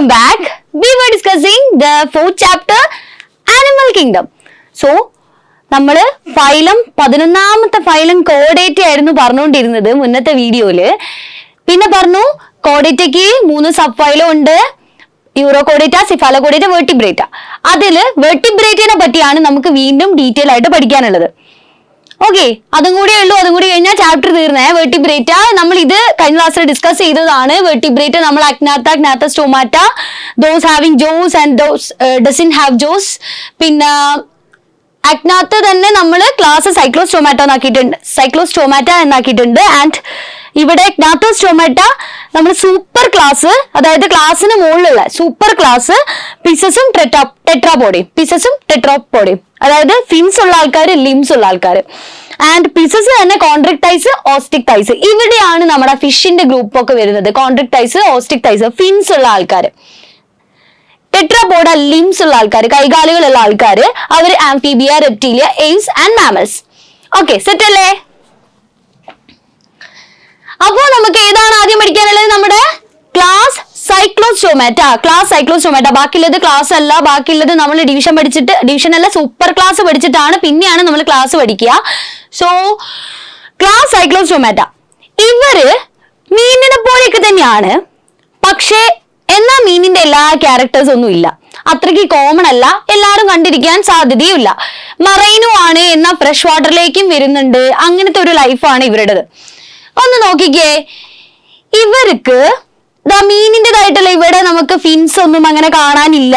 welcome back. We were discussing the fourth chapter, Animal Kingdom. So, നമ്മള് phylum 11ാമത്തെ phylum കോഡേറ്റ ആയിരുന്നു പറഞ്ഞുകൊണ്ടിരുന്നത് മുന്നത്തെ വീഡിയോയില്. പിന്നെ പറഞ്ഞു കോഡേറ്റയ്ക്ക് 3 സബ് ഫൈലം ഉണ്ട്, യൂറോകോഡേറ്റ, സിഫാലോകോഡേറ്റ, വെർട്ടിബ്രേറ്റ. അതില് വെർട്ടിബ്രേറ്റിനെ പറ്റിയാണ് നമുക്ക് വീണ്ടും ഡീറ്റെയിൽ ആയിട്ട് പഠിക്കാനുള്ളത്. ഓക്കെ, അതും കൂടെ ഉള്ളൂ. അതും കൂടി കഴിഞ്ഞാൽ ചാപ്റ്റർ തീർന്നേ. വെർട്ടിബ്രേറ്റ നമ്മൾ ഇത് കഴിഞ്ഞ ക്ലാസ്സിൽ ഡിസ്കസ് ചെയ്തതാണ്. വെർട്ടിബ്രേറ്റ നമ്മൾ agnatha, stomata, those having jaws and those doesn't have jaws. പിന്നെ അഗ്നാത്ത് തന്നെ നമ്മൾ ക്ലാസ് സൈക്ലോസ്റ്റോമാറ്റ എന്നാക്കിയിട്ടുണ്ട്. ആൻഡ് ഇവിടെ അഗ്നാത്തോസ്റ്റോമാറ്റ നമ്മൾ സൂപ്പർ ക്ലാസ്, അതായത് ക്ലാസ്സിന് മുകളിലുള്ള സൂപ്പർ ക്ലാസ് പിസസും ടെട്രാപോഡയും, അതായത് ഫിൻസ് ഉള്ള ആൾക്കാർ, ലിംസ് ഉള്ള ആൾക്കാർ. ആൻഡ് പിസസ് തന്നെ കോൺട്രക്ടൈസ്, ഓസ്റ്റിക് തൈസ്. ഇവിടെയാണ് നമ്മുടെ ഫിഷിന്റെ ഗ്രൂപ്പ് ഒക്കെ വരുന്നത്. കോൺട്രക്ടൈസ്, ഓസ്റ്റിക് തൈസ്, ഫിൻസ് ഉള്ള ആൾക്കാർ. ടെട്രാപോഡ ലിംസ് ഉള്ള ആൾക്കാർ, കൈകാലുകളുള്ള ആൾക്കാർ, അവർ amphibia, reptilia, aves and mammals. Okay, set അല്ലേ? അപ്പോ നമുക്ക് ഏതാണ് ആദ്യം പഠിക്കാനുള്ളത്? നമ്മുടെ ക്ലാസ് സൈക്ലോസ്റ്റോമാറ്റ. ബാക്കിയുള്ളത് ക്ലാസ് അല്ല, ബാക്കിയുള്ളത് നമ്മൾ ഡിവിഷൻ അല്ല, സൂപ്പർ ക്ലാസ് പഠിച്ചിട്ടാണ് പിന്നെയാണ് നമ്മൾ ക്ലാസ് പഠിക്കുക. സോ ക്ലാസ് സൈക്ലോസ്റ്റോമാറ്റ ഇവര് മീനിനെ പോലെയൊക്കെ തന്നെയാണ്, പക്ഷേ എന്നാ മീനിന്റെ എല്ലാ ക്യാരക്ടേഴ്സ് ഒന്നും ഇല്ല, അത്രയ്ക്ക് കോമൺ അല്ല, എല്ലാവരും കണ്ടിരിക്കാൻ സാധ്യതയുമില്ല. മറൈനും ആണ്, എന്നാൽ ഫ്രഷ് വാട്ടറിലേക്കും വരുന്നുണ്ട്. അങ്ങനത്തെ ഒരു ലൈഫാണ് ഇവരുടേത്. ഒന്ന് നോക്കിക്കേ, ഇവർക്ക് മീനിൻ്റെതായിട്ടുള്ള ഇവിടെ നമുക്ക് ഫിൻസ് ഒന്നും അങ്ങനെ കാണാനില്ല,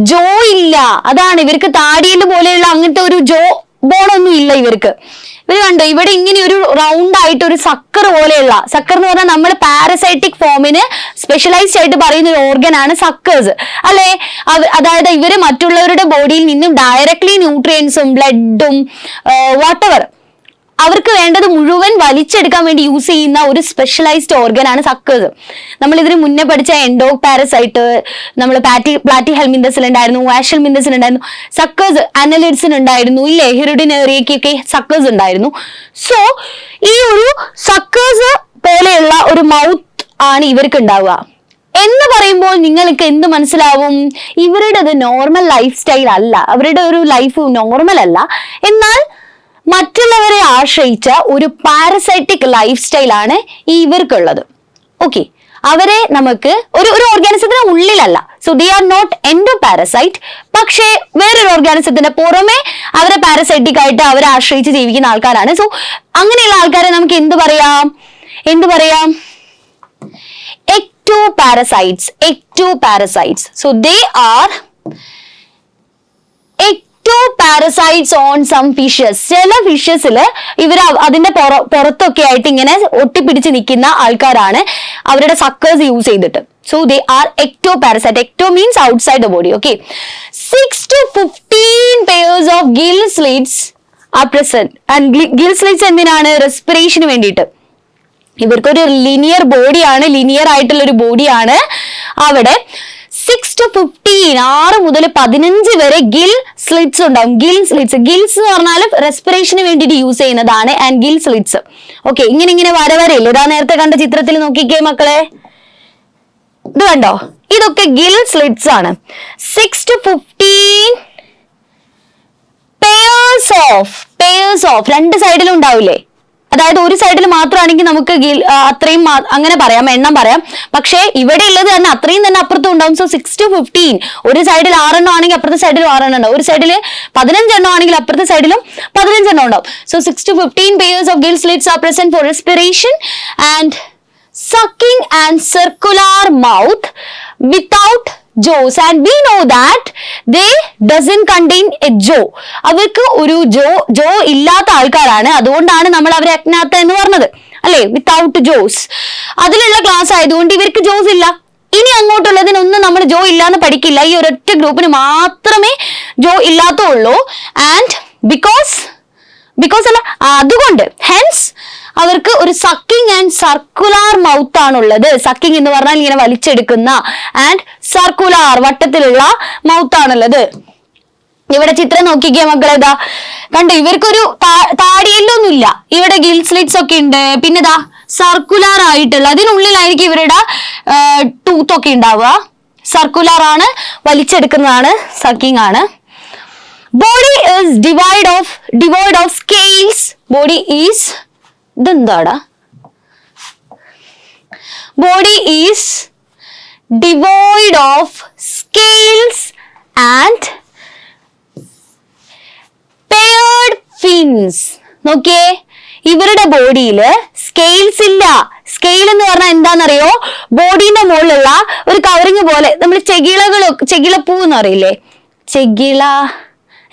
ജോ ഇല്ല. അതാണ് ഇവർക്ക് താടിയല് പോലെയുള്ള അങ്ങനത്തെ ഒരു ജോ ബോണൊന്നും ഇല്ല ഇവർക്ക്. ഇവര് കണ്ടോ, ഇവിടെ ഇങ്ങനെ ഒരു റൗണ്ട് ആയിട്ട് ഒരു സക്കർ പോലെയുള്ള, സക്കർ എന്ന് പറഞ്ഞാൽ നമ്മൾ പാരസൈറ്റിക് ഫോമിന് സ്പെഷ്യലൈസ്ഡ് ആയിട്ട് പറയുന്ന ഒരു ഓർഗൻ ആണ് സക്കേഴ്സ്, അല്ലെ? അതായത് ഇവര് മറ്റുള്ളവരുടെ ബോഡിയിൽ നിന്നും ഡയറക്ട്ലി ന്യൂട്രിയൻസും ബ്ലഡും വാട്ടെവർ അവർക്ക് വേണ്ടത് മുഴുവൻ വലിച്ചെടുക്കാൻ വേണ്ടി യൂസ് ചെയ്യുന്ന ഒരു സ്പെഷ്യലൈസ്ഡ് ഓർഗൻ ആണ് സക്കേഴ്സ്. നമ്മൾ ഇതിന് മുന്നേ പഠിച്ച എൻഡോ പാരസൈറ്റ്, നമ്മൾ പ്ലാറ്റി ഹെൽമിന്തസിൽ ഉണ്ടായിരുന്നു, വാഷൽ മിന്തസിൽ ഉണ്ടായിരുന്നു, സക്കേഴ്സ് അനലിഡ്സിന് ഉണ്ടായിരുന്നു, ഇല്ലേ? ഹിറുഡിനേറിയക്കൊക്കെ സക്കേഴ്സ് ഉണ്ടായിരുന്നു. സോ ഈ ഒരു സക്കേഴ്സ് പോലെയുള്ള ഒരു മൗത്ത് ആണ് ഇവർക്ക് ഉണ്ടാവുക. എന്ന് പറയുമ്പോൾ നിങ്ങൾക്ക് എന്ത് മനസ്സിലാവും? ഇവരുടെ നോർമൽ ലൈഫ് സ്റ്റൈൽ അല്ല, അവരുടെ ഒരു ലൈഫ് നോർമൽ അല്ല, എന്നാൽ മറ്റുള്ളവരെ ആശ്രയിച്ച ഒരു പാരസൈറ്റിക് ലൈഫ് സ്റ്റൈൽ ആണ് ഇവർക്കുള്ളത്. ഓക്കെ, അവരെ നമുക്ക് ഒരു ഓർഗാനിസത്തിന് ഉള്ളിലല്ല, so they are not endoparasite. പക്ഷേ വേറൊരു ഓർഗാനിസത്തിന്റെ പുറമെ അവരെ പാരസൈറ്റിക് ആയിട്ട് അവരെ ആശ്രയിച്ച് ജീവിക്കുന്ന ആൾക്കാരാണ്. സോ അങ്ങനെയുള്ള ആൾക്കാരെ നമുക്ക് എന്ത് പറയാം? ectoparasites. So they are ectoparasites on some fishes. ചില ഫിഷസില് ഇവർ അതിന്റെ പുറത്തൊക്കെ ആയിട്ട് ഇങ്ങനെ ഒട്ടിപ്പിടിച്ച് നിൽക്കുന്ന ആൾക്കാരാണ് അവരുടെ സക്കേഴ്സ് യൂസ് ചെയ്തിട്ട്. So they are ectoparasite. Ecto means outside the body. Okay, 6 to 15 pairs of gill slits are present. And gill slits എന്തിനാണ്? റെസ്പിറേഷന് വേണ്ടിയിട്ട്. ഇവർക്കൊരു ലിനിയർ ബോഡിയാണ്, ലിനിയർ ആയിട്ടുള്ള ഒരു ബോഡിയാണ്. അവിടെ 6 to 15, 6 മുതൽ 15 വരെ ഗിൽ സ്ലിറ്റ്സ് ഉണ്ടാവും. ഗിൽസ് എന്ന് പറഞ്ഞാൽ റെസ്പിറേഷന് വേണ്ടിയിട്ട് യൂസ് ചെയ്യുന്നതാണ്. And Gill slits. ഓക്കെ, ഇങ്ങനെ വരയില്ല. ഇതാ നേരത്തെ കണ്ട ചിത്രത്തിൽ നോക്കിക്കേ മക്കളെ, ഇത് കണ്ടോ? ഇതൊക്കെ ഗിൽ സ്ലിറ്റ്സ് ആണ്. 6 to 15 pairs of രണ്ട് സൈഡിലും ഉണ്ടാവില്ലേ? അതായത് ഒരു സൈഡിൽ മാത്രമാണെങ്കിൽ നമുക്ക് അത്രയും അങ്ങനെ പറയാം, എണ്ണം പറയാം. പക്ഷേ ഇവിടെ ഉള്ളത് തന്നെ അത്രയും തന്നെ അപ്പുറത്തും ഉണ്ടാവും. സോ 6 to 15, ഒരു സൈഡിൽ 6 എണ്ണം ആണെങ്കിൽ അപ്പുറത്തെ സൈഡിൽ 6 എണ്ണം ഉണ്ടാവും. ഒരു സൈഡിൽ 15 എണ്ണം ആണെങ്കിൽ അപ്പുറത്തെ സൈഡിലും 15 എണ്ണം ഉണ്ടാവും. So 6 to 15 pairs of gill slits are present for respiration and sucking and circular mouth without jaws. And we know that they doesn't contain a jaw. അവർക്ക് ഒരു ജോ ഇല്ലാത്ത ആൾക്കാരാണ്. അതുകൊണ്ടാണ് നമ്മൾ അവരെ അഗ്നാത്ത എന്ന് പറഞ്ഞത്, അല്ലെ? വിത്തൗട്ട് ജോസ്. അതിലുള്ള ക്ലാസ് ആയതുകൊണ്ട് ഇവർക്ക് ജോസ് ഇല്ല. ഇനി അങ്ങോട്ടുള്ളതിനൊന്നും നമ്മൾ ജോ ഇല്ലാന്ന് പഠിക്കില്ല. ഈ ഒരൊറ്റ ഗ്രൂപ്പിന് മാത്രമേ ജോ ഇല്ലാത്തുള്ളൂ. ആൻഡ് ബിക്കോസ് അല്ല, അതുകൊണ്ട് ഹെൻസ് അവർക്ക് ഒരു സക്കിംഗ് ആൻഡ് സർക്കുലാർ മൗത്ത് ആണുള്ളത്. സക്കിംഗ് എന്ന് പറഞ്ഞാൽ ഇങ്ങനെ വലിച്ചെടുക്കുന്ന, ആൻഡ് സർക്കുലാർ വട്ടത്തിലുള്ള മൗത്ത് ആണുള്ളത്. ഇവിടെ ചിത്രം നോക്കിക്കേ മക്കളെ, ഇതാ കണ്ടോ, ഇവർക്കൊരു താടിയെല്ലൊന്നും ഇല്ല. ഇവിടെ ഗിൽ സ്ലിറ്റ്സ് ഒക്കെ ഉണ്ട്. പിന്നെ ഇതാ സർക്കുലാർ ആയിട്ടുള്ള, അതിനുള്ളിലായിരിക്കും ഇവരുടെ ടൂത്ത് ഒക്കെ ഉണ്ടാവുക. സർക്കുലർ ആണ്, വലിച്ചെടുക്കുന്നതാണ്, സക്കിംഗ് ആണ്. Body is devoid of scales. Body is ഇതെന്താടാ? Body is devoid of scales and paired fins. നോക്കിയേ, ഇവരുടെ ബോഡിയിൽ സ്കെയിൽസ് ഇല്ല. സ്കെയിൽ എന്ന് പറഞ്ഞാൽ എന്താണെന്നറിയോ? ബോഡീന്റെ മുകളിലുള്ള ഒരു കവറിങ് പോലെ. നമ്മൾ ചെകിളപ്പൂ എന്ന് പറയില്ലേ, ചെകിള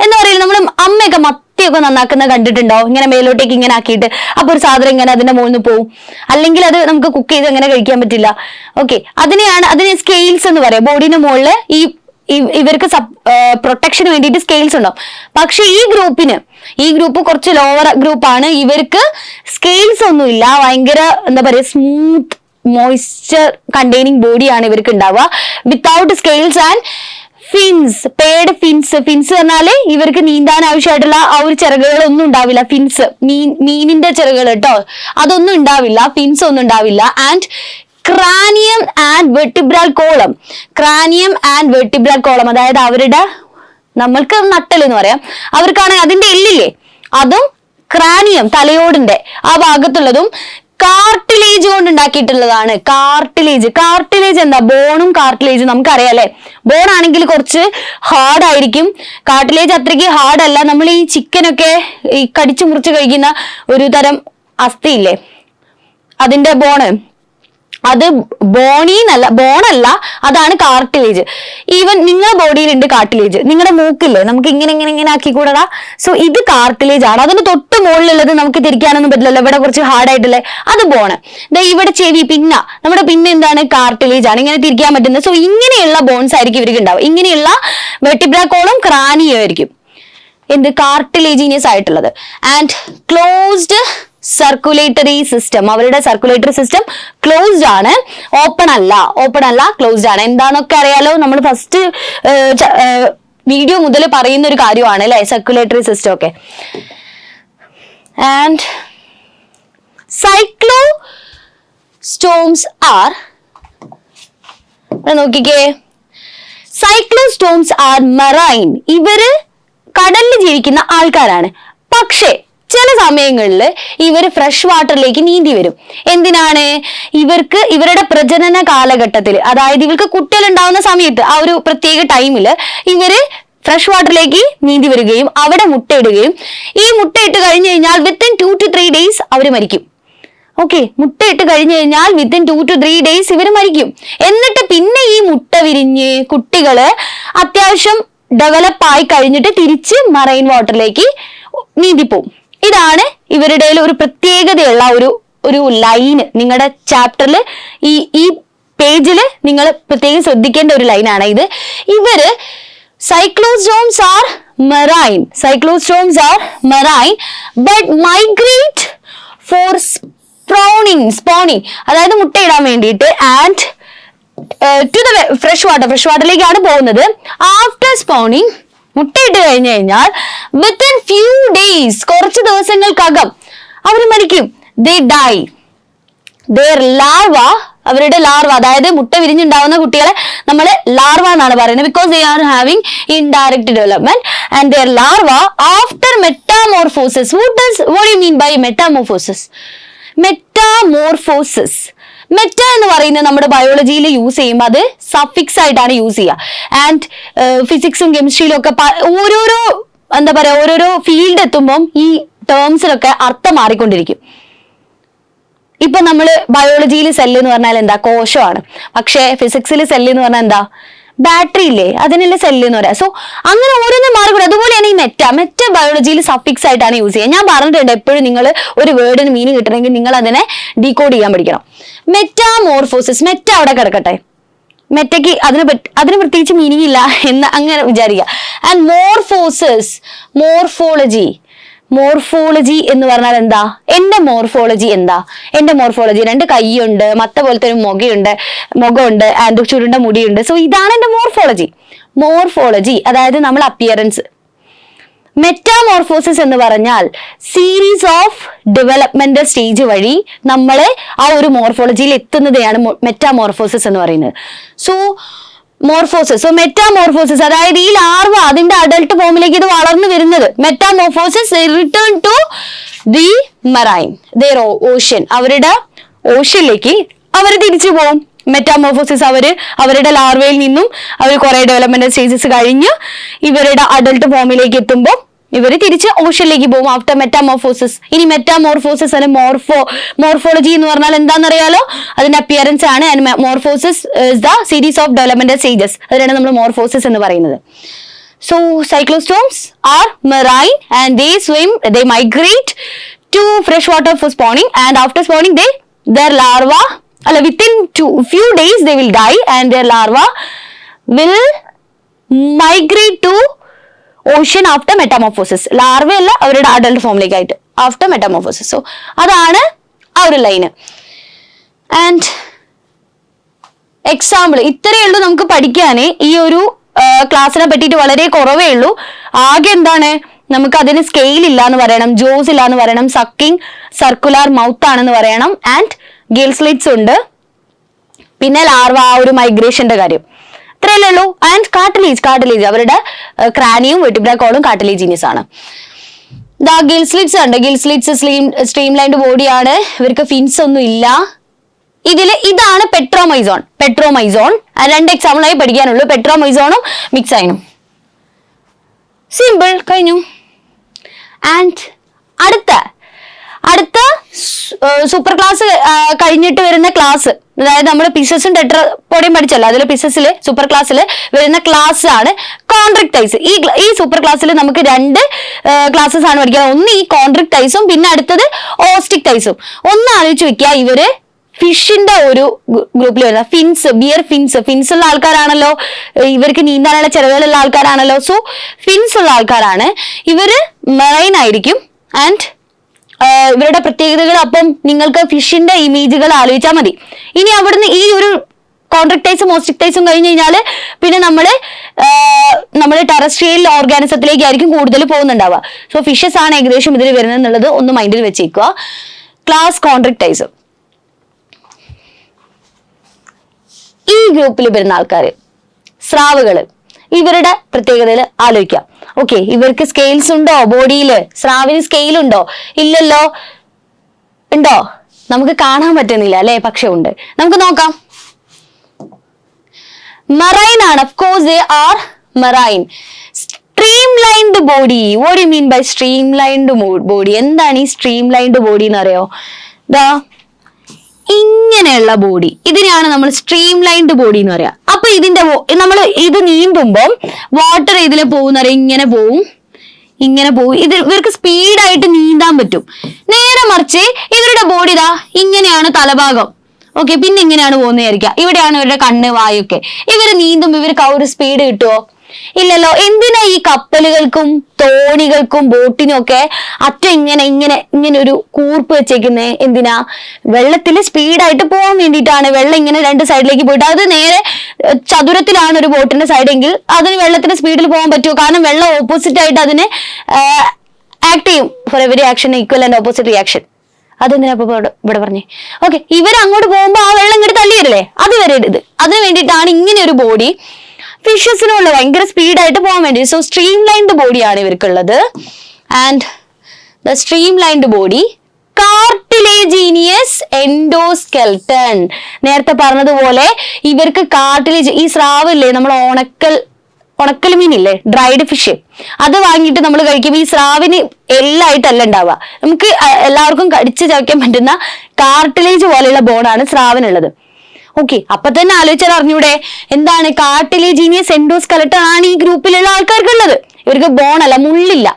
എന്ന് പറയില്ല, നമ്മൾ അമ്മയൊക്കെ മത്തിയൊക്കെ നന്നാക്കുന്ന കണ്ടിട്ടുണ്ടോ? ഇങ്ങനെ മേലോട്ടേക്ക് ഇങ്ങനെ ആക്കിയിട്ട് അപ്പൊ ഒരു സാധനം ഇങ്ങനെ അതിന്റെ മുകളിൽ നിന്ന് പോവും. അല്ലെങ്കിൽ അത് നമുക്ക് കുക്ക് ചെയ്ത് അങ്ങനെ കഴിക്കാൻ പറ്റില്ല. ഓക്കെ, അതിനെ സ്കെയിൽസ് എന്ന് പറയാം. ബോഡീന്റെ മുകളിൽ ഇവർക്ക് പ്രൊട്ടക്ഷന് വേണ്ടിയിട്ട് സ്കെയിൽസ് ഉണ്ടാവും. പക്ഷെ ഈ ഗ്രൂപ്പ് കുറച്ച് ലോവർ ഗ്രൂപ്പാണ്. ഇവർക്ക് സ്കെയിൽസ് ഒന്നുമില്ല. ഭയങ്കര എന്താ പറയുക, സ്മൂത്ത് മോയ്സ്ചർ കണ്ടെയ്നിങ് ബോഡിയാണ് ഇവർക്ക് ഉണ്ടാവുക. Without scales and fins. Paired fins. Fins പറഞ്ഞാല് ഇവർക്ക് നീന്താൻ ആവശ്യമായിട്ടുള്ള ആ ഒരു ചിറകുകളൊന്നും ഉണ്ടാവില്ല. ഫിൻസ് മീനിന്റെ ചിറകുകൾ കേട്ടോ, അതൊന്നും ഉണ്ടാവില്ല. ഫിൻസ് ഒന്നും ഉണ്ടാവില്ല. And cranium and vertebral column. Cranium and vertebral column അതായത് അവരുടെ, നമ്മൾക്ക് നട്ടൽ എന്ന് പറയാം, അവർക്കാണെങ്കിൽ അതിന്റെ എല്ലില്ലേ, അതും ക്രാനിയം തലയോടിന്റെ ആ ഭാഗത്തുള്ളതും കാർട്ടിലേജ് കൊണ്ട് ഉണ്ടാക്കിയിട്ടുള്ളതാണ്. കാർട്ടിലേജ് എന്താ? ബോണും കാർട്ടിലേജും നമുക്കറിയാം അല്ലെ. ബോൺ ആണെങ്കിൽ കുറച്ച് ഹാർഡ് ആയിരിക്കും, കാർട്ടിലേജ് അത്രയ്ക്ക് ഹാർഡ് അല്ല. നമ്മൾ ഈ ചിക്കനൊക്കെ ഈ കടിച്ചു മുറിച്ച് കഴിക്കുന്ന ഒരു തരം അസ്ഥിയില്ലേ, അതിന്റെ ബോണ്, അത് ബോണല്ല, അതാണ് കാർട്ടിലേജ്. ഈവൻ നിങ്ങളുടെ ബോഡിയിലുണ്ട് കാർട്ടിലേജ്. നിങ്ങളുടെ മൂക്കില്ലേ, നമുക്ക് ഇങ്ങനെ ആക്കിക്കൂടാ. സോ ഇത് കാർട്ടിലേജ് ആണ്. അതിന് തൊട്ട് മുകളിലുള്ളത് നമുക്ക് തിരിക്കാനൊന്നും പറ്റില്ലല്ലോ, ഇവിടെ കുറച്ച് ഹാർഡ് ആയിട്ടില്ലേ, അത് ബോണ്. ഇവിടെ ചെവി, നമ്മുടെ എന്താണ്? കാർട്ടിലേജ് ആണ്, ഇങ്ങനെ തിരിക്കാൻ പറ്റുന്നത്. സോ ഇങ്ങനെയുള്ള ബോൺസ് ആയിരിക്കും ഇവർക്ക് ഉണ്ടാവുക. ഇങ്ങനെയുള്ള വെർട്ടിബ്രൽ കോളം ക്രാനിയം ആയിരിക്കും എന്ത്? കാർട്ടിലേജിനിയസ് ആയിട്ടുള്ളത്. And closed circulatory system. അവരുടെ സർക്കുലേറ്ററി സിസ്റ്റം ക്ലോസ്ഡ് ആണ്, ഓപ്പൺ അല്ല, ക്ലോസ്ഡ് ആണ്. എന്താണൊക്കെ അറിയാലോ, നമ്മൾ ഫസ്റ്റ് വീഡിയോ മുതൽ പറയുന്ന ഒരു കാര്യമാണ് അല്ലെ, സർക്കുലേറ്ററി സിസ്റ്റം ഒക്കെ. ആൻഡ് സൈക്ലോസ്റ്റോംസ് ആർ, നോക്കിക്കേ, സൈക്ലോസ്റ്റോംസ് ആർ മെറൈൻ. ഇവര് കടലിൽ ജീവിക്കുന്ന ആൾക്കാരാണ്. പക്ഷേ ചില സമയങ്ങളിൽ ഇവർ ഫ്രഷ് വാട്ടറിലേക്ക് നീന്തി വരും. എന്തിനാണ്? ഇവരുടെ പ്രജനന കാലഘട്ടത്തിൽ, അതായത് ഇവർക്ക് കുട്ടികൾ ഉണ്ടാവുന്ന സമയത്ത്, ആ ഒരു പ്രത്യേക ടൈമിൽ ഇവര് ഫ്രഷ് വാട്ടറിലേക്ക് നീന്തി വരികയും അവിടെ മുട്ടയിടുകയും, ഈ മുട്ടയിട്ട് കഴിഞ്ഞു കഴിഞ്ഞാൽ വിത്തിൻ 2 to 3 days അവർ മരിക്കും. ഓക്കെ, മുട്ടയിട്ട് കഴിഞ്ഞു കഴിഞ്ഞാൽ വിത്തിൻ 2 to 3 days ഇവർ മരിക്കും. എന്നിട്ട് പിന്നെ ഈ മുട്ട വിരിഞ്ഞ് കുട്ടികള് അത്യാവശ്യം ഡെവലപ്പ് ആയി കഴിഞ്ഞിട്ട് തിരിച്ച് മറൈൻ വാട്ടറിലേക്ക് നീന്തിപ്പോവും. ഇതാണ് ഇവരുടെ ഒരു പ്രത്യേകതയുള്ള ഒരു ലൈന്. നിങ്ങളുടെ ചാപ്റ്ററിൽ ഈ പേജിൽ നിങ്ങൾ പ്രത്യേകം ശ്രദ്ധിക്കേണ്ട ഒരു ലൈനാണ് ഇത്. ഇവര് cyclostomes are marine but migrate for spawning, അതായത് മുട്ടയിടാൻ വേണ്ടിയിട്ട്. ആൻഡ് ടു ദ ഫ്രഷ് വാട്ടറിലേക്കാണ് പോകുന്നത്. ആഫ്റ്റർ സ്പോണിങ്, മുട്ടയിട്ട് കഴിഞ്ഞു കഴിഞ്ഞാൽ വിത്തിൻ ഫ്യൂ ഡേയ്സ്, കുറച്ച് ദിവസങ്ങൾക്കകം അവർ മരിക്കും. They die. ദെയർ ലാർവ, അവരുടെ ലാർവ, അതായത് മുട്ട വിരിഞ്ഞുണ്ടാവുന്ന കുട്ടികളെ നമ്മൾ ലാർവ എന്നാണ് പറയുന്നത്. Because they are having indirect development. And their larva after metamorphosis. What you mean by metamorphosis? Meta എന്ന് പറയുന്നത് നമ്മുടെ ബയോളജിയിൽ യൂസ് ചെയ്യുമ്പോൾ അത് സഫിക്സ് ആയിട്ടാണ് യൂസ് ചെയ്യുക. ആൻഡ് ഫിസിക്സും കെമിസ്ട്രിയിലും ഒക്കെ ഓരോരോ എന്താ പറയാ, ഓരോരോ ഫീൽഡ് എത്തുമ്പം ഈ ടേംസിലൊക്കെ അർത്ഥം മാറിക്കൊണ്ടിരിക്കും. ഇപ്പൊ നമ്മള് ബയോളജിയിൽ സെല്ല് എന്ന് പറഞ്ഞാൽ എന്താ? കോശമാണ്. പക്ഷെ ഫിസിക്സിൽ സെല്ല് എന്ന് പറഞ്ഞാൽ എന്താ? ബാറ്ററി ഇല്ലേ, അതിനല്ലേ സെല്ല് എന്ന് പറയാം. സോ അങ്ങനെ ഓരോന്നും മാറിക്കൂടെ. അതുപോലെയാണ് ഈ മെറ്റ ബയോളജിയിൽ സഫിക്സ് ആയിട്ടാണ് യൂസ് ചെയ്യുക. ഞാൻ പറഞ്ഞിട്ടുണ്ട്, എപ്പോഴും നിങ്ങൾ ഒരു വേർഡിന് മീനിങ് കിട്ടണമെങ്കിൽ നിങ്ങൾ അതിനെ ഡീകോഡ് ചെയ്യാൻ പഠിക്കണം. മെറ്റാമോർഫോസിസ്, മെറ്റ അവിടെ കിടക്കട്ടെ, മെറ്റയ്ക്ക് അതിന് പ്രത്യേകിച്ച് മീനിങ് ഇല്ല എന്ന് അങ്ങനെ വിചാരിക്കുക. ആൻഡ് മോർഫോളജി എന്ന് പറഞ്ഞാൽ എന്താ? എന്റെ മോർഫോളജി എന്താ? എന്റെ മോർഫോളജി 2 കൈയുണ്ട്, മത്ത പോലത്തെ ഒരു മുഖമുണ്ട്, ആൻഡ് ചുരുണ്ട മുടിയുണ്ട്. സോ ഇതാണ് എന്റെ മോർഫോളജി, അതായത് നമ്മൾ അപ്പിയറൻസ്. മെറ്റാമോർഫോസിസ് എന്ന് പറഞ്ഞാൽ സീരീസ് ഓഫ് ഡെവലപ്മെന്റൽ സ്റ്റേജ് വഴി നമ്മൾ ആ ഒരു മോർഫോളജിയിൽ എത്തുന്നതാണ് മെറ്റാമോർഫോസിസ് എന്ന് പറയുന്നത്. സോ മോർഫോസിസ്. സോ മെറ്റാമോർഫോസിസ്, അതായത് ഈ ലാർവ അതിന്റെ അഡൽട്ട് ഫോമിലേക്ക് ഇത് വളർന്നു വരുന്നത്. Metamorphosis return to the marine, their ocean, അവരുടെ ഓഷ്യനിലേക്ക് അവർ തിരിച്ചു പോകും. മെറ്റാമോർഫോസിസ് അവരുടെ ലാർവയിൽ നിന്നും അവർ കുറെ ഡെവലപ്മെന്റൽ സ്റ്റേജസ് കഴിഞ്ഞ് ഇവരുടെ അഡൽട്ട് ഫോമിലേക്ക് എത്തുമ്പോൾ ഇവർ തിരിച്ച് ഓഷ്യനിലേക്ക് പോകും ആഫ്റ്റർ മെറ്റാമോർഫോസിസ്. ഇനി മെറ്റാമോർഫോസിസ് അല്ലെ മോർഫോളജി എന്ന് പറഞ്ഞാൽ എന്താണെന്നറിയാലോ, അതിന്റെ അപ്പിയറൻസ് ആണ്. And morphosis is the series of developmental stages, അതിനാണ് നമ്മൾ മോർഫോസിസ് എന്ന് പറയുന്നത്. So cyclostomes are marine and they migrate to fresh water for spawning, and after spawning their larva within few days they will die and their larva will migrate to ocean after metamorphosis. Larva അല്ല, അവരുടെ adult ഫോമിലേക്ക് ആയിട്ട് after metamorphosis. So അതാണ് ആ ഒരു line. And example ഇത്രയേ ഉള്ളൂ നമുക്ക് പഠിക്കാൻ. ഈ ഒരു ക്ലാസ്സിനെ പറ്റിയിട്ട് വളരെ കുറവേ ഉള്ളൂ. ആകെ എന്താണ്, നമുക്ക് അതിന് സ്കെയിൽ ഇല്ല എന്ന് പറയണം, ജോസ് ഇല്ല എന്ന് പറയണം, സക്കിംഗ് സർക്കുലർ മൗത്ത് ആണെന്ന് പറയണം, ആൻഡ് ഗിൽ സ്ലിറ്റ്സ് ഉണ്ട്, പിന്നെ ലാർവ ആ ഒരു മൈഗ്രേഷന്റെ കാര്യം, ഇത്രയല്ലേ ഉള്ളൂ. ആൻഡ് കാർട്ടിലേജ് അവരുടെ ക്രാനിയും വെർട്ടിബ്ര കോളും കാർട്ടിലേജിനിയസ് ആണ്. ഗിൽ സ്ലിറ്റ്സ് ഉണ്ട്. ഗിൽ സ്ലിറ്റ്സ് സ്ട്രീം ലൈൻഡ് ബോഡിയാണ്, ഇവർക്ക് ഫിൻസ് ഒന്നും ഇല്ല. ഇതാണ് പെട്രോമൈസോൺ. രണ്ട് എക്സാമ്പിളായി പഠിക്കാനുള്ളൂ, പെട്രോമൈസോണും മിക്സൈനും. സിമ്പിൾ, കഴിഞ്ഞു. ആൻഡ് അടുത്ത സൂപ്പർ ക്ലാസ് കഴിഞ്ഞിട്ട് വരുന്ന ക്ലാസ്, അതായത് നമ്മൾ പിസസും ടെട്രാപോഡിയും പഠിച്ചല്ലോ, അതിൽ പിസസിൽ സൂപ്പർ ക്ലാസ്സിൽ വരുന്ന ക്ലാസ് ആണ് കോൺട്രിക്ടൈസ്. ഈ സൂപ്പർ ക്ലാസ്സിൽ നമുക്ക് രണ്ട് ക്ലാസ്സസ് ആണ് പഠിക്കുന്നത്. ഒന്ന് ഈ കോൺട്രിക്ടൈസും, പിന്നെ അടുത്തത് ഓസ്റ്റിക്ടൈസും. ഒന്ന് ആലോചിച്ച് വെക്കുക, ഇവര് ഫിഷിന്റെ ഒരു ഗ്രൂപ്പിൽ വരുന്ന ബിയർ ഫിൻസ് ഉള്ള ആൾക്കാരാണല്ലോ, ഇവർക്ക് നീന്താനുള്ള ചിറകുകളുള്ള ആൾക്കാരാണല്ലോ. സോ ഫിൻസ് ഉള്ള ആൾക്കാരാണ് ഇവര്, മെറൈൻ ആയിരിക്കും. ആൻഡ് ഇവരുടെ പ്രത്യേകതകൾ അപ്പം നിങ്ങൾക്ക് ഫിഷിന്റെ ഇമേജുകൾ ആലോചിച്ചാൽ മതി. ഇനി അവിടുന്ന് ഈ ഒരു കോൺട്രാക്ടൈസും ഓസ്റ്റിക്ടൈസും കഴിഞ്ഞ് കഴിഞ്ഞാൽ പിന്നെ നമ്മൾ ടെറസ്ട്രിയൽ ഓർഗാനിസത്തിലേക്കായിരിക്കും കൂടുതൽ പോകുന്നുണ്ടാവുക. സോ ഫിഷസ് ആണ് ഏകദേശം ഇതിൽ വരുന്നത് എന്നുള്ളത് ഒന്ന് മൈൻഡിൽ വെച്ചേക്കുക. ക്ലാസ് കോൺട്രാക്ടൈസ്, ഈ ഗ്രൂപ്പിൽ വരുന്ന ആൾക്കാർ സ്രാവുകള്, ഇവരുടെ പ്രത്യേകതകൾ ആലോചിക്കാം. ഓക്കെ, ഇവർക്ക് സ്കെയിൽസ് ഉണ്ടോ ബോഡിയില്? സ്രാവിന് സ്കെയിൽ ഉണ്ടോ? ഇല്ലല്ലോ. ഉണ്ടോ? നമുക്ക് കാണാൻ പറ്റുന്നില്ല അല്ലെ, പക്ഷെ ഉണ്ട്. നമുക്ക് നോക്കാം. മറൈൻ ആണ്, of course they are marine. Streamlined body, what you mean by streamlined body? എന്താണ് ഈ സ്ട്രീംലൈൻഡ് ബോഡി എന്ന് അറിയോ? ഇങ്ങനെയുള്ള ബോഡി, ഇതിനെയാണ് നമ്മൾ സ്ട്രീംലൈൻഡ് ബോഡി എന്ന് പറയാം. അപ്പൊ നമ്മൾ ഇത് നീന്തുമ്പോൾ വാട്ടർ ഇതിൽ പോകുന്ന ഇങ്ങനെ പോവും. ഇവർക്ക് സ്പീഡായിട്ട് നീന്താൻ പറ്റും. നേരെ മറിച്ച് ഇവരുടെ ബോഡി ഇങ്ങനെയാണ് തലഭാഗം. ഓക്കെ, പിന്നെ ഇങ്ങനെയാണ് പോകുന്നതായിരിക്കാം. ഇവിടെയാണ് ഇവരുടെ കണ്ണ്, വായൊക്കെ. ഇവര് നീന്തുമ്പോൾ ഇവർക്ക് ആ ഒരു സ്പീഡ് കിട്ടുമോ? ഇല്ലല്ലോ. എന്തിനാ ഈ കപ്പലുകൾക്കും തോണികൾക്കും ബോട്ടിനും ഒക്കെ അറ്റം ഇങ്ങനെ ഒരു കൂർപ്പ് വെച്ചേക്കുന്നേ? എന്തിനാ? വെള്ളത്തിൽ സ്പീഡായിട്ട് പോകാൻ വേണ്ടിയിട്ടാണ്. വെള്ളം ഇങ്ങനെ രണ്ട് സൈഡിലേക്ക് പോയിട്ട്, അത് നേരെ ചതുരത്തിലാണ് ഒരു ബോട്ടിന്റെ സൈഡ് എങ്കിൽ അതിന് വെള്ളത്തിന്റെ സ്പീഡിൽ പോകാൻ പറ്റുമോ? കാരണം വെള്ളം ഓപ്പോസിറ്റ് ആയിട്ട് അതിന് ആക്ട് ചെയ്യും. For every action equal and opposite reaction. അതെന്തിനാ ഇപ്പൊ ഇവിടെ പറഞ്ഞേ? ഓക്കെ, ഇവരങ്ങോട്ട് പോകുമ്പോ ആ വെള്ളം ഇങ്ങോട്ട് തള്ളി വരില്ലേ, അത് വരരുത്. അതിന് വേണ്ടിയിട്ടാണ് ഇങ്ങനെ ഒരു ബോഡി ഫിഷസിനുള്ള ഭയങ്കര സ്പീഡായിട്ട് പോകാൻ വേണ്ടി. സോ സ്ട്രീംലൈൻഡ് ബോഡിയാണ് ഇവർക്കുള്ളത്. And the streamlined body, cartilaginous endoskeleton. നേരത്തെ പറഞ്ഞതുപോലെ ഇവർക്ക് കാർട്ടിലേജ്, ഈ സ്രാവില്ലേ, നമ്മൾ ഉണക്കൽ മീനില്ലേ, ഡ്രൈഡ് ഫിഷ്, അത് വാങ്ങിയിട്ട് നമ്മൾ കഴിക്കുമ്പോൾ ഈ സ്രാവിന് എല്ലായിട്ടല്ല ഉണ്ടാവുക. നമുക്ക് എല്ലാവർക്കും കടിച്ച് ചവയ്ക്കാൻ പറ്റുന്ന കാർട്ടിലേജ് പോലെയുള്ള ബോണാണ് സ്രാവിനുള്ളത്. ഓക്കെ, അപ്പൊ തന്നെ ആലോചിച്ചാൽ അറിഞ്ഞൂടെ എന്താണ് കാർട്ടിലേജീനിയസ് എൻഡോസ്കെലട്ടൺ ആണ് ഈ ഗ്രൂപ്പിലുള്ള ആൾക്കാർക്കുള്ളത്. ഇവർക്ക് ബോണല്ല, മുള്ളില്ല.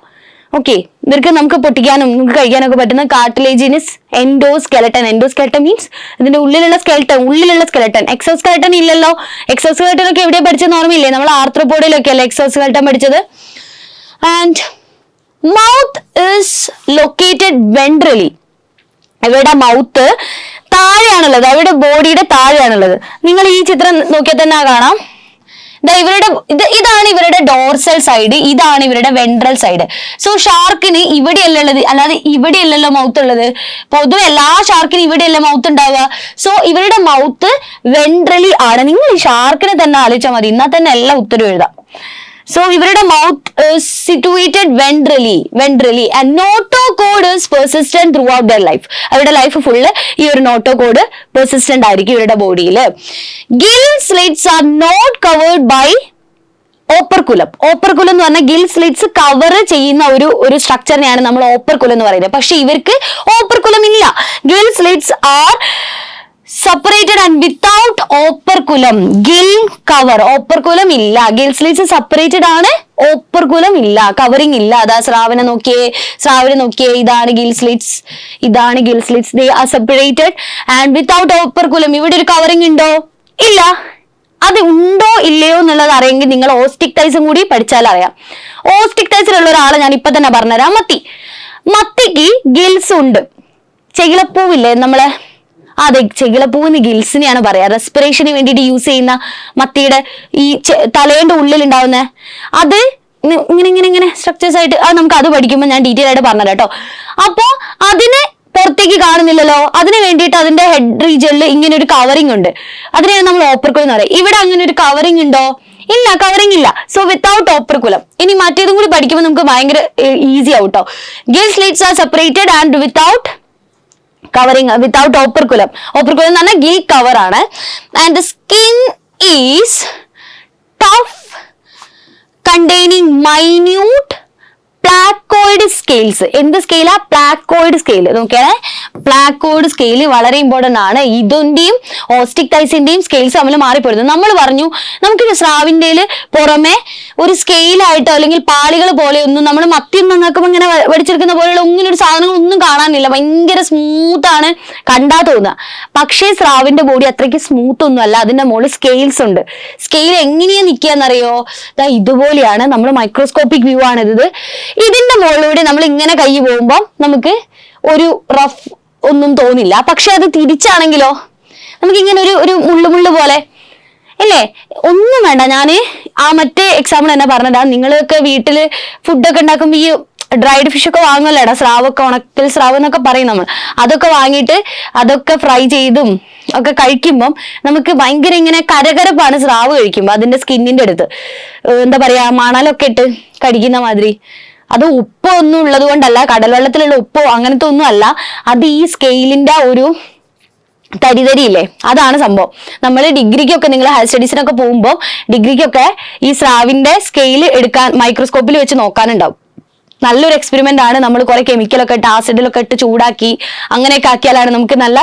ഓക്കെ, ഇവർക്ക് നമുക്ക് പൊട്ടിക്കാനും നമുക്ക് കഴിക്കാനൊക്കെ പറ്റുന്ന കാർട്ടിലേജീനിയസ് എൻഡോസ്കെലട്ടൺ. എൻഡോസ്കെലട്ടൺ മീൻസ് ഇതിന്റെ ഉള്ളിലുള്ള സ്കെലട്ടൺ. എക്സോസ്കെലട്ടൺ ഇല്ലല്ലോ. എക്സോസ്കെലട്ടൺ ഒക്കെ എവിടെ പഠിച്ചെന്ന് ഓർമ്മയില്ലേ? നമ്മൾ ആർത്രോപോഡിലൊക്കെ അല്ലേ എക്സോസ്കെലട്ടൺ പഠിച്ചത്. And mouth is located ventrally. ഇവരുടെ മൗത്ത് താഴെയാണുള്ളത്, അവരുടെ ബോഡിയുടെ താഴെയാണുള്ളത്. നിങ്ങൾ ഈ ചിത്രം നോക്കിയാൽ തന്നെ കാണാം. ഇതാണ് ഇവരുടെ ഡോർസൽ സൈഡ്, ഇതാണ് ഇവരുടെ വെൻട്രൽ സൈഡ്. സോ ഷാർക്കിന് ഇവിടെയല്ല ഉള്ളത്, അല്ലാതെ ഇവിടെയല്ലല്ലോ മൗത്ത് ഉള്ളത്. പൊതുവെ എല്ലാ ഷാർക്കിനും ഇവിടെയല്ല മൗത്ത് ഉണ്ടാവുക. സോ ഇവരുടെ മൗത്ത് വെൻട്രലി ആണ്. നിങ്ങൾ ഈ ഷാർക്കിനെ തന്നെ ആലോചിച്ചാൽ മതി, എന്നാൽ തന്നെ എല്ലാ ഉത്തരവും എഴുതാം. So ഇവരുടെ mouth situated ventrally and notochord is persistent throughout their life. അവരുടെ ലൈഫ് ഫുള്ള് ഈ ഒരു നോട്ടോകോഡ് പെർസിസ്റ്റന്റ് ആയിരിക്കും ഇവരുടെ ബോഡിയിൽ. Gill slits are not covered by operculum. Operculum എന്ന് പറഞ്ഞാൽ ഗിൽ സ്ലിറ്റ്സ് കവർ ചെയ്യുന്ന ഒരു സ്ട്രക്ചറിനെയാണ് നമ്മൾ ഓപ്പർകുലം എന്ന് പറയുന്നത്. പക്ഷെ ഇവർക്ക് ഓപ്പർകുലം ഇല്ല. Gill slits are separated and without operculum. Gill cover, operculum ഇല്ല. ഗിൽ സ്ലിറ്റ്സ് സെപ്പറേറ്റഡ് ആണ്, ഓപ്പർകുലം ഇല്ല, കവറിങ് ഇല്ല. അതാ സ്രാവിനെ നോക്കിയേ, ഇതാണ് ഗിൽ സ്ലിറ്റ്സ്, ഇതാണ് gill slits. They are separated and without operculum. ഇവിടെ ഒരു കവറിങ് ഉണ്ടോ? ഇല്ല. അത് ഉണ്ടോ ഇല്ലയോ എന്നുള്ളത് അറിയെങ്കിൽ നിങ്ങൾ ഓസ്റ്റിക്ടൈസും കൂടി പഠിച്ചാൽ അറിയാം. ഓസ്റ്റിക്ടൈസിലുള്ള ഒരാളെ ഞാൻ ഇപ്പൊ തന്നെ പറഞ്ഞുതരാം. മത്തിക്ക് ഗിൽസ് ഉണ്ട്. ചെകിളപ്പൂവില്ലേ നമ്മളെ, അതെ, ചെകിളപ്പൂവിന് ഗിൽസിനെയാണ് പറയാ. റെസ്പിറേഷന് വേണ്ടിയിട്ട് യൂസ് ചെയ്യുന്ന മത്തിയുടെ ഈ തലേന്റെ ഉള്ളിൽ ഉണ്ടാവുന്ന അത് ഇങ്ങനെ സ്ട്രക്ചേഴ്സ് ആയിട്ട്, അത് നമുക്ക് അത് പഠിക്കുമ്പോൾ ഞാൻ ഡീറ്റെയിൽ ആയിട്ട് പറഞ്ഞുതരാം കേട്ടോ. അപ്പോ അതിനെ പുറത്തേക്ക് കാണുന്നില്ലല്ലോ, അതിന് വേണ്ടിയിട്ട് അതിന്റെ ഹെഡ് റീജിയനിൽ ഇങ്ങനെ ഒരു കവറിംഗ് ഉണ്ട്. അതിനെയാണ് നമ്മൾ ഓപ്പർകുലം എന്ന് പറയുക. ഇവിടെ അങ്ങനെ ഒരു കവറിംഗ് ഉണ്ടോ? ഇല്ല, കവറിംഗ് ഇല്ല. So without operculum. ഇനി മറ്റേതും കൂടി പഠിക്കുമ്പോൾ നമുക്ക് ഭയങ്കര ഈസി ആവും കേട്ടോ. Gill slits are separated and without covering, without operculum. Operculum എന്ന് പറഞ്ഞാൽ ഗിൽ കവർ ആണ്. And skin is tough containing minute placoid scales. എന്ത് സ്കെയിലാ? Placoid scale. നോക്കിയാണേ, പ്ലാക്കോയിഡ് സ്കെയിൽ വളരെ ഇമ്പോർട്ടന്റ് ആണ്. ഇതിന്റെയും ഓസ്റ്റിക്ടൈസിന്റെയും സ്കെയിൽസ് തമ്മിൽ മാറിപ്പോരുന്നത്. നമ്മൾ പറഞ്ഞു നമുക്ക് സ്രാവിന്റെ പുറമെ ഒരു സ്കെയിലായിട്ടോ അല്ലെങ്കിൽ പാളികൾ പോലെ ഒന്നും നമ്മൾ മത്തി നന്നാക്കുമ്പോൾ ഇങ്ങനെ വടിച്ചെടുക്കുന്ന പോലെയുള്ള ഇങ്ങനെ ഒരു സാധനങ്ങളൊന്നും കാണാനില്ല. ഭയങ്കര സ്മൂത്ത് ആണ് കണ്ടാ തോന്നുക. പക്ഷേ സ്രാവിന്റെ ബോഡി അത്രയ്ക്ക് സ്മൂത്ത് ഒന്നും അല്ല. അതിന്റെ മുകളിൽ സ്കെയിൽസ് ഉണ്ട്. സ്കെയിൽ എങ്ങനെയാ നിൽക്കുകയെന്നറിയോ? ഇതുപോലെയാണ്. നമ്മൾ മൈക്രോസ്കോപ്പിക് വ്യൂ ആണ് ഇത്. ഇതിന്റെ മുകളിലൂടെ നമ്മൾ ഇങ്ങനെ കൈ പോകുമ്പോൾ നമുക്ക് ഒരു റഫ് ഒന്നും തോന്നില്ല. പക്ഷെ അത് തിരിച്ചാണെങ്കിലോ നമുക്ക് ഇങ്ങനെ ഒരു മുള്ളു പോലെ അല്ലേ? ഒന്നും വേണ്ട. ഞാൻ ആ മറ്റേ എക്സാമ്പിൾ തന്നെ പറഞ്ഞതാ. നിങ്ങളൊക്കെ വീട്ടില് ഫുഡൊക്കെ ഉണ്ടാക്കുമ്പോൾ ഈ ഡ്രൈഡ് ഫിഷ് ഒക്കെ വാങ്ങുമല്ലോടാ, സ്രാവൊക്കെ, ഉണക്കൽ സ്രാവ് എന്നൊക്കെ പറയും നമ്മൾ. അതൊക്കെ വാങ്ങിയിട്ട് അതൊക്കെ ഫ്രൈ ചെയ്തും ഒക്കെ കഴിക്കുമ്പം നമുക്ക് ഭയങ്കര ഇങ്ങനെ കരകരപ്പാണ് സ്രാവ് കഴിക്കുമ്പോൾ. അതിന്റെ സ്കിന്നിന്റെ അടുത്ത് എന്താ പറയാ, മണലൊക്കെ ഇട്ട് കടിക്കുന്ന മാതിരി. അത് ഉപ്പ് ഒന്നും ഉള്ളത് കൊണ്ടല്ല, കടൽ വെള്ളത്തിലുള്ള ഉപ്പോ അങ്ങനത്തെ ഒന്നും അല്ല. അത് ഈ സ്കെയിലിന്റെ ഒരു തരിതരിയില്ലേ, അതാണ് സംഭവം. നമ്മൾ ഡിഗ്രിക്കൊക്കെ, നിങ്ങൾ ഹയർ സ്റ്റഡീസിനൊക്കെ പോകുമ്പോൾ ഡിഗ്രിക്കൊക്കെ ഈ സ്രാവിന്റെ സ്കെയിൽ എടുക്കാൻ മൈക്രോസ്കോപ്പിൽ വെച്ച് നോക്കാനുണ്ടാവും. നല്ലൊരു എക്സ്പെരിമെന്റ് ആണ്. നമ്മൾ കുറെ കെമിക്കലൊക്കെ ഇട്ട് ആസിഡിലൊക്കെ ഇട്ട് ചൂടാക്കി അങ്ങനെയൊക്കെ ആക്കിയാലാണ് നമുക്ക് നല്ല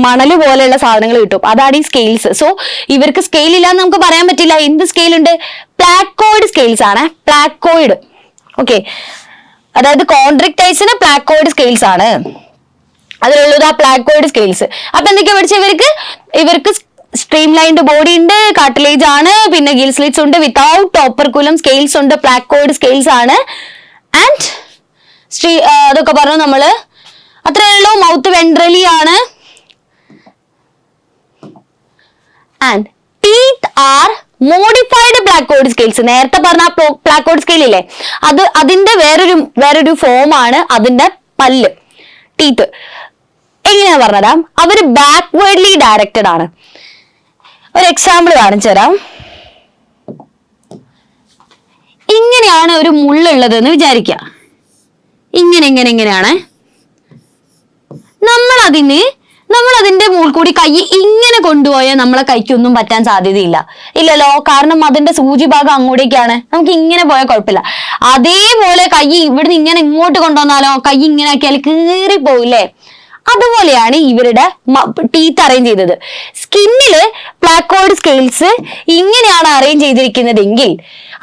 മണല് പോലെയുള്ള സാധനങ്ങൾ കിട്ടും. അതാണ് ഈ സ്കെയിൽസ്. സോ ഇവർക്ക് സ്കെയിൽ ഇല്ലാന്ന് നമുക്ക് പറയാൻ പറ്റില്ല. എന്ത് സ്കെയിൽ ഉണ്ട്? പ്ലാക്കോയിഡ് സ്കെയിൽസ് ആണ്. Placoid, okay. അതായത് കോൺട്രിക്ടൈസിന് പ്ലാക്കോയിഡ് സ്കെയിൽസ് ആണ് അതിലുള്ളത്, ആ പ്ലാക്കോയിഡ് സ്കെയിൽസ്. അപ്പൊ എന്തൊക്കെയാ പഠിച്ച? ഇവർക്ക് സ്ട്രീം ലൈൻഡ് ബോഡി ഉണ്ട്, കാർട്ടിലേജ് ആണ്, പിന്നെ ഗിൽ സ്ലിറ്റ്സ് ഉണ്ട്, വിത്തൗട്ട് ഓപ്പർകുലം സ്കെയിൽസ് ഉണ്ട്, പ്ലാക്കോയിഡ് സ്കെയിൽസ് ആണ്. ആൻഡ് അതൊക്കെ പറഞ്ഞു നമ്മള്. അത്രയേ ഉള്ളൂ. മൗത്ത് വെൻട്രലി ആണ്. And teeth R modified placoid scales. നേരത്തെ പറഞ്ഞ പ്ലാക്കോയിഡ് സ്കെയിൽ ഇല്ലേ, അതിന്റെ വേറൊരു ഫോം ആണ് അതിന്റെ പല്ല്, ടീത്ത്. എങ്ങനെയാ പറഞ്ഞുതരാം. അവര് ബാക്ക്വേർഡ്ലി ഡയറക്റ്റഡ് ആണ്. ഒരു എക്സാമ്പിൾ കാണിച്ചു തരാം. ഇങ്ങനെയാണ് ഒരു മുള്ളുള്ളത് എന്ന് വിചാരിക്കുക. ഇങ്ങനെയാണ്. നമ്മൾ അതിന്റെ മുകളിൽ കൂടി കൈ ഇങ്ങനെ കൊണ്ടുപോയാൽ നമ്മളെ കൈക്കൊന്നും പറ്റാൻ സാധ്യതയില്ല, ഇല്ലല്ലോ. കാരണം അതിന്റെ സൂചി ഭാഗം അങ്ങോട്ടേക്കാണ്. നമുക്ക് ഇങ്ങനെ പോയാൽ കുഴപ്പമില്ല. അതേപോലെ കൈ ഇവിടുന്ന് ഇങ്ങനെ ഇങ്ങോട്ട് കൊണ്ടുവന്നാലോ കൈ ഇങ്ങനെ ആക്കിയാൽ കീറി പോവില്ലേ? അതുപോലെയാണ് ഇവരുടെ ടീത്ത് അറേഞ്ച് ചെയ്തത്. സ്കിന്നില് പ്ലാക്കോയിഡ് സ്കെയിൽസ് ഇങ്ങനെയാണ് അറേഞ്ച് ചെയ്തിരിക്കുന്നതെങ്കിൽ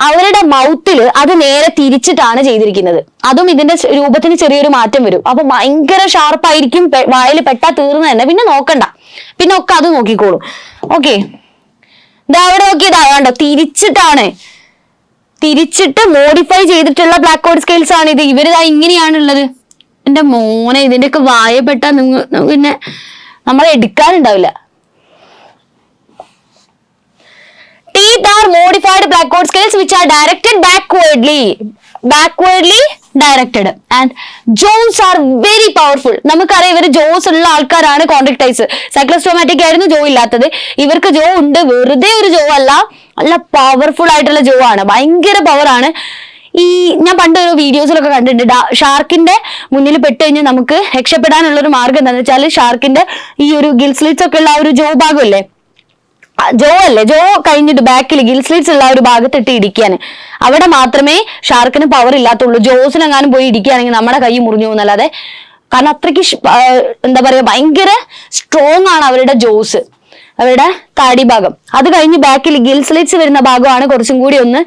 അവരുടെ മൗത്തില് അത് നേരെ തിരിച്ചിട്ടാണ് ചെയ്തിരിക്കുന്നത്. അതും ഇതിന്റെ രൂപത്തിന് ചെറിയൊരു മാറ്റം വരും. അപ്പൊ ഭയങ്കര ഷാർപ്പായിരിക്കും. വായിൽ പെട്ടാ തീർന്നു തന്നെ, പിന്നെ നോക്കണ്ട, പിന്നെ ഒക്കെ അത് നോക്കിക്കോളും. ഓക്കെ, ഇതാ അവിടെ നോക്കിയതാ കണ്ടോ, തിരിച്ചിട്ട് മോഡിഫൈ ചെയ്തിട്ടുള്ള പ്ലാക്കോയിഡ് സ്കെയിൽസ് ആണ് ഇത്. ഇവരിതാ ഇങ്ങനെയാണുള്ളത്. എന്റെ മോനെ, ഇതിന്റെയൊക്കെ വായപ്പെട്ടാ പിന്നെ നമ്മളെ എടുക്കാനുണ്ടാവില്ല. Teeth are are modified Blackboard scales which are directed backwardly directed, and jaws are very powerful. നമുക്കറിയാം ഇവര് ജോസ് ഉള്ള ആൾക്കാരാണ് കോൺട്രാക്ടൈൽസ്. സൈക്ലോസ്റ്റോമാറ്റിക് ആയിരുന്നു ജോ ഇല്ലാത്തത്. ഇവർക്ക് ജോ ഉണ്ട്, വെറുതെ ഒരു ജോ അല്ല, നല്ല പവർഫുൾ ആയിട്ടുള്ള ജോ ആണ്, ഭയങ്കര പവറാണ്. ഈ ഞാൻ പണ്ട് ഒരു വീഡിയോസിലൊക്കെ കണ്ടിട്ടുണ്ട്, ഷാർക്കിന്റെ മുന്നിൽ പെട്ട് കഴിഞ്ഞാൽ നമുക്ക് രക്ഷപ്പെടാനുള്ള ഒരു മാർഗം എന്താണെന്ന് വെച്ചാൽ ഷാർക്കിന്റെ ഈ ഒരു ഗിൽ സ്ലിറ്റ്സ് ഒക്കെ ഉള്ള ആ ഒരു ജോ ഭാഗമല്ലേ, ജോ കഴിഞ്ഞിട്ട് ബാക്കിൽ ഗിൽ സ്ലിറ്റ്സ് ഉള്ള ഒരു ഭാഗത്തിട്ട് ഇടിക്കാന്, അവിടെ മാത്രമേ ഷാർക്കിന് പവർ ഇല്ലാത്തുള്ളൂ. ജോസിനെങ്ങാനും പോയി ഇടിക്കുകയാണെങ്കിൽ നമ്മുടെ കൈ മുറിഞ്ഞു പോകുന്നല്ലാതെ, കാരണം അത്രയ്ക്ക് എന്താ പറയാ ഭയങ്കര സ്ട്രോങ് ആണ് അവരുടെ ജോസ്, അവരുടെ താടി ഭാഗം. അത് കഴിഞ്ഞ് ബാക്കിൽ ഗിൽ സ്ലിറ്റ്സ് വരുന്ന ഭാഗമാണ് കുറച്ചും കൂടി ഒന്ന്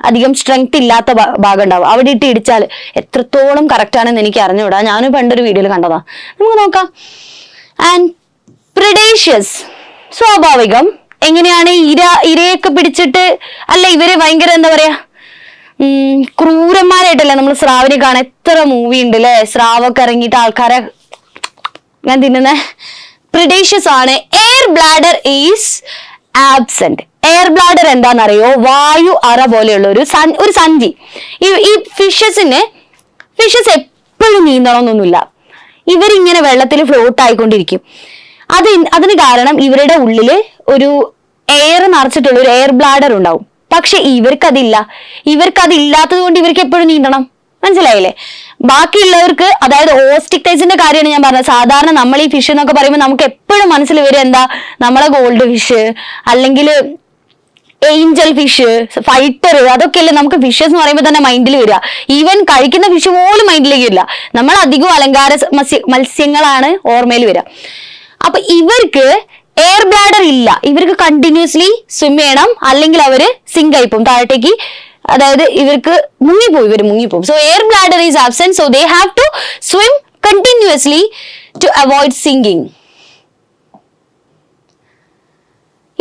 അധികം സ്ട്രെങ്ത് ഇല്ലാത്ത ഭാഗം ഉണ്ടാവും. അവിടെ ഇട്ട് ഇടിച്ചാൽ എത്രത്തോളം കറക്റ്റ് ആണെന്ന് എനിക്ക് അറിഞ്ഞുകൂടാ, ഞാനും പണ്ടൊരു വീഡിയോയിൽ കണ്ടതാ. നമുക്ക് നോക്കാം. ആൻഡ് പ്രിഡേഷ്യസ്, സ്വാഭാവികം. എങ്ങനെയാണ് ഇരയൊക്കെ പിടിച്ചിട്ട്, അല്ല ഇവര് ഭയങ്കര എന്താ പറയാ ക്രൂരന്മാരായിട്ടല്ലേ നമ്മൾ സ്രാവിനെ കാണാൻ. എത്ര മൂവി ഉണ്ട് അല്ലെ, സ്രാവൊക്കെ ഇറങ്ങിയിട്ട് ആൾക്കാരെ ഞാൻ തിന്നുന്നേ. പ്രിഡേഷ്യസ് ആണ്. Air bladder is absent. Air bladder എന്താണെന്നറിയോ? വായു അറ പോലെയുള്ള ഒരു സന്ധി. ഈ ഫിഷസ് എപ്പോഴും നീന്തണമെന്നൊന്നുമില്ല, ഇവരിങ്ങനെ വെള്ളത്തിൽ ഫ്ലോട്ട് ആയിക്കൊണ്ടിരിക്കും. അതിന് കാരണം ഇവരുടെ ഉള്ളില് ഒരു എയർ നിറച്ചിട്ടുള്ള ഒരു എയർ ബ്ലാഡർ ഉണ്ടാവും. പക്ഷെ ഇവർക്കതില്ലാത്തത് കൊണ്ട് ഇവർക്ക് എപ്പോഴും നീന്തണം. മനസ്സിലായില്ലേ? ബാക്കിയുള്ളവർക്ക്, അതായത് ഓസ്റ്റിക്ടൈസിന്റെ കാര്യമാണ് ഞാൻ പറഞ്ഞത്. സാധാരണ നമ്മൾ ഈ ഫിഷ് എന്നൊക്കെ പറയുമ്പോൾ നമുക്ക് എപ്പോഴും മനസ്സിൽ വരും നമ്മളെ ഗോൾഡ് ഫിഷ് അല്ലെങ്കിൽ ഏഞ്ചൽ ഫിഷ്, ഫൈറ്റർ, അതൊക്കെയല്ലേ നമുക്ക് ഫിഷസ് എന്ന് പറയുമ്പോൾ തന്നെ മൈൻഡിൽ വരിക. ഈവൻ കഴിക്കുന്ന ഫിഷ് പോലും മൈൻഡിലേക്ക് വരില്ല. നമ്മൾ അധികം അലങ്കാര മത്സ്യങ്ങളാണ് ഓർമ്മയിൽ വരിക. അപ്പൊ ഇവർക്ക് എയർ ബ്ലാഡർ ഇല്ല, ഇവർക്ക് കണ്ടിന്യൂസ്ലി സ്വിം ചെയ്യണം, അല്ലെങ്കിൽ അവര് സിങ്ക് ആയിപ്പോവും താഴത്തേക്ക്. അതായത് ഇവർക്ക് മുങ്ങിപ്പോവും. So air bladder is absent, so they have to swim continuously to avoid sinking.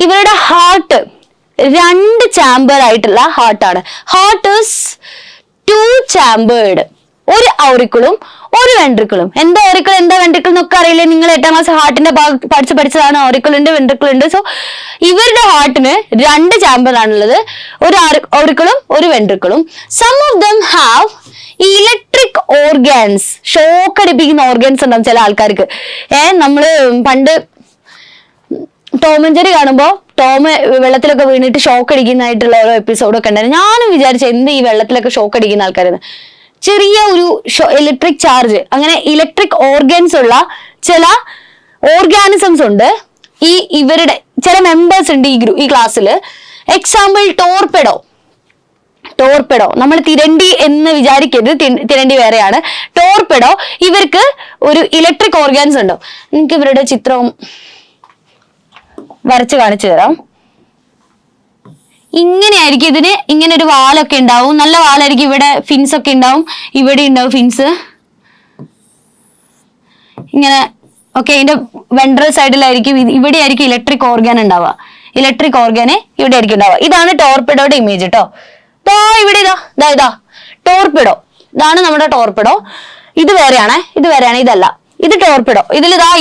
ഇവരുടെ ഹാർട്ട് 2 ചാമ്പർ ആയിട്ടുള്ള ഹാർട്ടാണ്. Heart is 2 chambered. ഒരു ഔറിക്കിളും ഒരു വെൻട്രിക്കിളും. എന്താ ഓറിക്കിൾ എന്താ വെൻട്രിക്കിൾ എന്നൊക്കെ അറിയില്ലേ നിങ്ങൾ? 8ാം ക്ലാസ് ഹാർട്ടിന്റെ പഠിച്ചതാണ്. ഓറിക്കിൾ ഉണ്ട്, വെൻട്രിക്കിൾ ഉണ്ട്. സോ ഇവരുടെ ഹാർട്ടിന് 2 ചാമ്പർ ആണുള്ളത്, ഒരു ഓറിക്കിളും ഒരു വെൻട്രിക്കിളും. Some of them have electric organs. Shock അടിപ്പിക്കുന്ന ഓർഗാൻസ് ഉണ്ടാവും ചില ആൾക്കാർക്ക്. നമ്മള് പണ്ട് ടോം ആൻഡ് ജെറി കാണുമ്പോ ടോം വെള്ളത്തിലൊക്കെ വീണിട്ട് ഷോക്ക് അടിക്കുന്നതായിട്ടുള്ള ഓരോ എപ്പിസോഡൊക്കെ ഉണ്ടായിരുന്നു. ഞാനും വിചാരിച്ചു എന്ത് ഈ വെള്ളത്തിലൊക്കെ ഷോക്ക് അടിക്കുന്ന ആൾക്കാരെന്ന്. ചെറിയ ഒരു ഇലക്ട്രിക് ചാർജ്, അങ്ങനെ ഇലക്ട്രിക് ഓർഗൻസ് ഉള്ള ചില ഓർഗാനിസംസ് ഉണ്ട്. ഇവരുടെ ചില മെമ്പേഴ്സ് ഉണ്ട് ഈ ക്ലാസ്സിൽ. എക്സാമ്പിൾ ടോർപെഡോ. നമ്മൾ തിരണ്ടി എന്ന് വിചാരിക്കരുത്, തിരണ്ടി വേറെയാണ്. ടോർപെഡോ, ഇവർക്ക് ഒരു ഇലക്ട്രിക് ഓർഗാൻസ് ഉണ്ടോ. നിങ്ങൾക്ക് ഇവരുടെ ചിത്രവും വരച്ച് കാണിച്ചു തരാം. ഇങ്ങനെയായിരിക്കും. ഇതിന് ഇങ്ങനെ ഒരു വാലൊക്കെ ഉണ്ടാവും, നല്ല വാലായിരിക്കും. ഇവിടെ ഫിൻസ് ഒക്കെ ഉണ്ടാവും, ഇവിടെ ഉണ്ടാവും ഫിൻസ് ഇങ്ങനെ. ഓക്കെ, ഇതിന്റെ വെൻട്രൽ സൈഡിലായിരിക്കും, ഇവിടെ ആയിരിക്കും ഇലക്ട്രിക് ഓർഗാൻ ഉണ്ടാവുക. ഇലക്ട്രിക് ഓർഗാന് ഇവിടെ ആയിരിക്കും ഉണ്ടാവുക. ഇതാണ് ടോർപെഡോയുടെ ഇമേജ് കേട്ടോ. ഇവിടെ ഇതാ ടോർപെഡോ. ഇതാണ് നമ്മുടെ ടോർപെഡോ. ഇത് വേറെയാണ്, ഇതല്ല. ഇത് ടോർപെഡോ.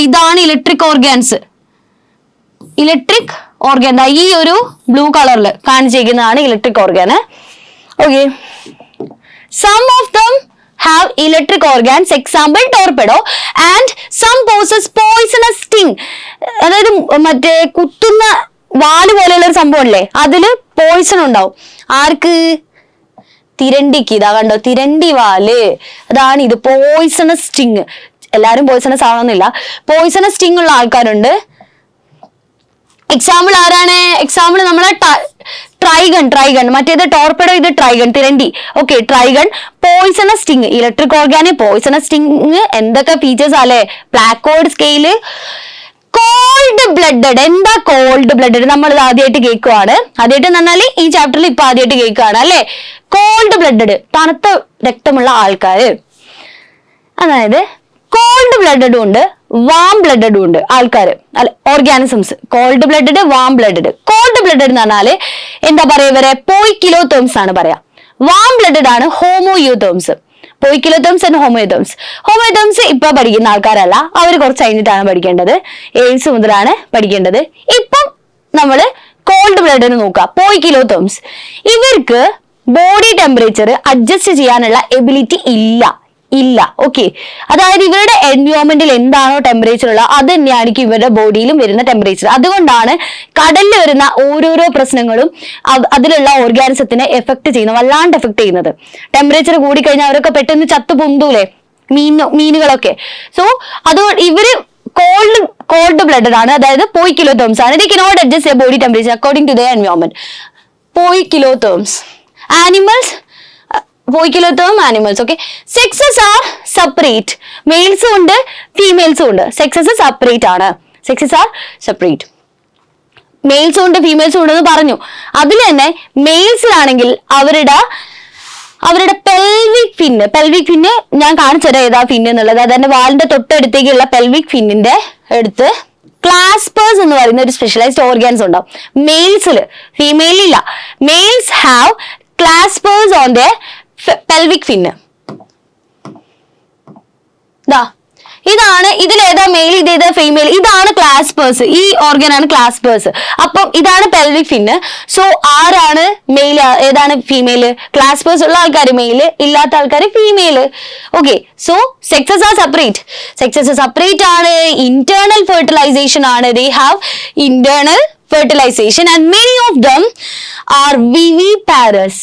ഇതാണ് ഇലക്ട്രിക് ഓർഗാൻസ്. ഇലക്ട്രിക് ഓർഗാൻ ഈ ഒരു ബ്ലൂ കളറിൽ കാണിച്ചിരിക്കുന്നതാണ് electric organ. Okay, some of them have electric organs, example torpedo. And some possess poisonous sting. അതായത് മറ്റേ കുത്തുന്ന വാല് പോലെയുള്ള ഒരു സംഭവം അല്ലേ, അതില് പോയിസൺ ഉണ്ടാവും. ആർക്ക്? തിരണ്ടിക്ക്. ഇതാ കണ്ടോ, തിരണ്ടി വാല്. അതാണ് ഇത്, പോയിസണസ് സ്റ്റിങ്. എല്ലാരും പോയിസണസ് ആവണമെന്നില്ല. പോയിസണസ് സ്റ്റിങ് ഉള്ള ആൾക്കാരുണ്ട്. എക്സാമ്പിൾ ആരാണ്? എക്സാമ്പിൾ നമ്മളെ ട്രൈഗൺ. മറ്റേത് ടോർപെഡോ, ഇത് ട്രൈഗൺ, തിരണ്ടി. Okay, trygon. Poisonous sting, electric organ, poisonous sting. എന്തൊക്കെ ഫീച്ചേഴ്സ് അല്ലേ? Placoid scale. Cold blooded. എന്താ കോൾഡ് ബ്ലഡഡ്? നമ്മൾ ഇത് ആദ്യമായിട്ട് കേൾക്കുവാണ്. ആദ്യമായിട്ട് എന്ന് പറഞ്ഞാൽ ഈ ചാപ്റ്ററിൽ ഇപ്പൊ ആദ്യമായിട്ട് കേൾക്കുകയാണ് അല്ലെ. കോൾഡ് ബ്ലഡഡ്, തണുത്ത രക്തമുള്ള ആൾക്കാര്. അതായത് കോൾഡ് ബ്ലഡഡും ഉണ്ട്, വാം ബ്ലഡഡും ഉണ്ട് ആൾക്കാര്, അല്ലെ, organisms. Cold blooded, warm blooded. Cold blooded എന്ന് പറഞ്ഞാല് എന്താ പറയാ, ഇവരെ പോയിക്കിലോതേംസ് ആണ് പറയാ. വാം ബ്ലഡഡ് ആണ് ഹോമോയൂതേംസ്. പോയിക്കിലോതേംസ് ആൻഡ് ഹോമോയൂതേംസ്. ഹോമോയൂതേംസ് ഇപ്പൊ പഠിക്കുന്ന ആൾക്കാരല്ല, അവർ കുറച്ച് കഴിഞ്ഞിട്ടാണ് പഠിക്കേണ്ടത്. എയ്ഡ്സ് മുതലാണ് പഠിക്കേണ്ടത്. ഇപ്പം നമ്മള് കോൾഡ് ബ്ലഡിന് നോക്കുക, പോയി കിലോ തേംസ്. ഇവർക്ക് ബോഡി ടെമ്പറേച്ചർ അഡ്ജസ്റ്റ് ചെയ്യാനുള്ള എബിലിറ്റി ഇല്ല. ഓക്കെ, അതായത് ഇവരുടെ എൻവയോൺമെന്റിൽ എന്താണോ ടെമ്പറേച്ചർ ഉള്ളത് അത് തന്നെയായിരിക്കും ഇവരുടെ ബോഡിയിലും വരുന്ന ടെമ്പറേച്ചർ. അതുകൊണ്ടാണ് കടലിൽ വരുന്ന ഓരോരോ പ്രശ്നങ്ങളും അതിലുള്ള ഓർഗാനിസത്തിനെ വല്ലാണ്ട് എഫക്ട് ചെയ്യുന്നത്. ടെമ്പറേച്ചർ കൂടിക്കഴിഞ്ഞാൽ അവരൊക്കെ പെട്ടെന്ന് ചത്തു പൊന്തൂലേ മീനുകളൊക്കെ. സോ അതുകൊണ്ട് ഇവര് കോൾഡ് ബ്ലഡഡ് ആണ്, അതായത് പോയി കിലോ തേംസ് ആണ്. They cannot adjust body temperature according to the environment. Poikilotherms. Animals, poikilotherm animals. Okay, sexes are separate. മെയിൽസും ഉണ്ട് ഫീമെയിൽസും ഉണ്ട്. സെക്സസ് സെപ്പറേറ്റ് ആണ്. Sexes are separate. മെയിൽസും ഉണ്ട് ഫീമെയിൽസും ഉണ്ടെന്ന് പറഞ്ഞു. അതിൽ തന്നെ മെയിൽസിലാണെങ്കിൽ അവരുടെ പെൽവിക് ഫിന്ന് ഞാൻ കാണിച്ചുതരാം ഏതാ ഫിന്ന് എന്നുള്ളത്. അതെന്റെ വാലിന്റെ തൊട്ടടുത്തേക്കുള്ള പെൽവിക് ഫിന്നിന്റെ അടുത്ത് ക്ലാസ്പേഴ്സ് എന്ന് പറയുന്ന ഒരു സ്പെഷ്യലൈസ്ഡ് ഓർഗാൻസ് ഉണ്ടാവും മെയിൽസിൽ. ഫീമെയിലില്ല. Males have claspers on the pelvic fin. ഇതാണ്, ഇതിലേതാ മെയിൽ, ഇതേതാ ഫീമെയിൽ, ഇതാണ് ക്ലാസ്പേഴ്സ്. ഈ ഓർഗൻ ആണ് ക്ലാസ്പേഴ്സ്. അപ്പം ഇതാണ് പെൽവിക് ഫിന്ന്. സോ ആരാണ് മെയിൽ, ഏതാണ് ഫീമെയില്? ക്ലാസ്പേഴ്സ് ഉള്ള ആൾക്കാർ മെയില്, ഇല്ലാത്ത ആൾക്കാർ female. Okay, so sexes are separate. Sexes separate ആണ്. ഇന്റേണൽ ഫെർട്ടിലൈസേഷൻ ആണ്. They have internal fertilisation and many of them are viviparous.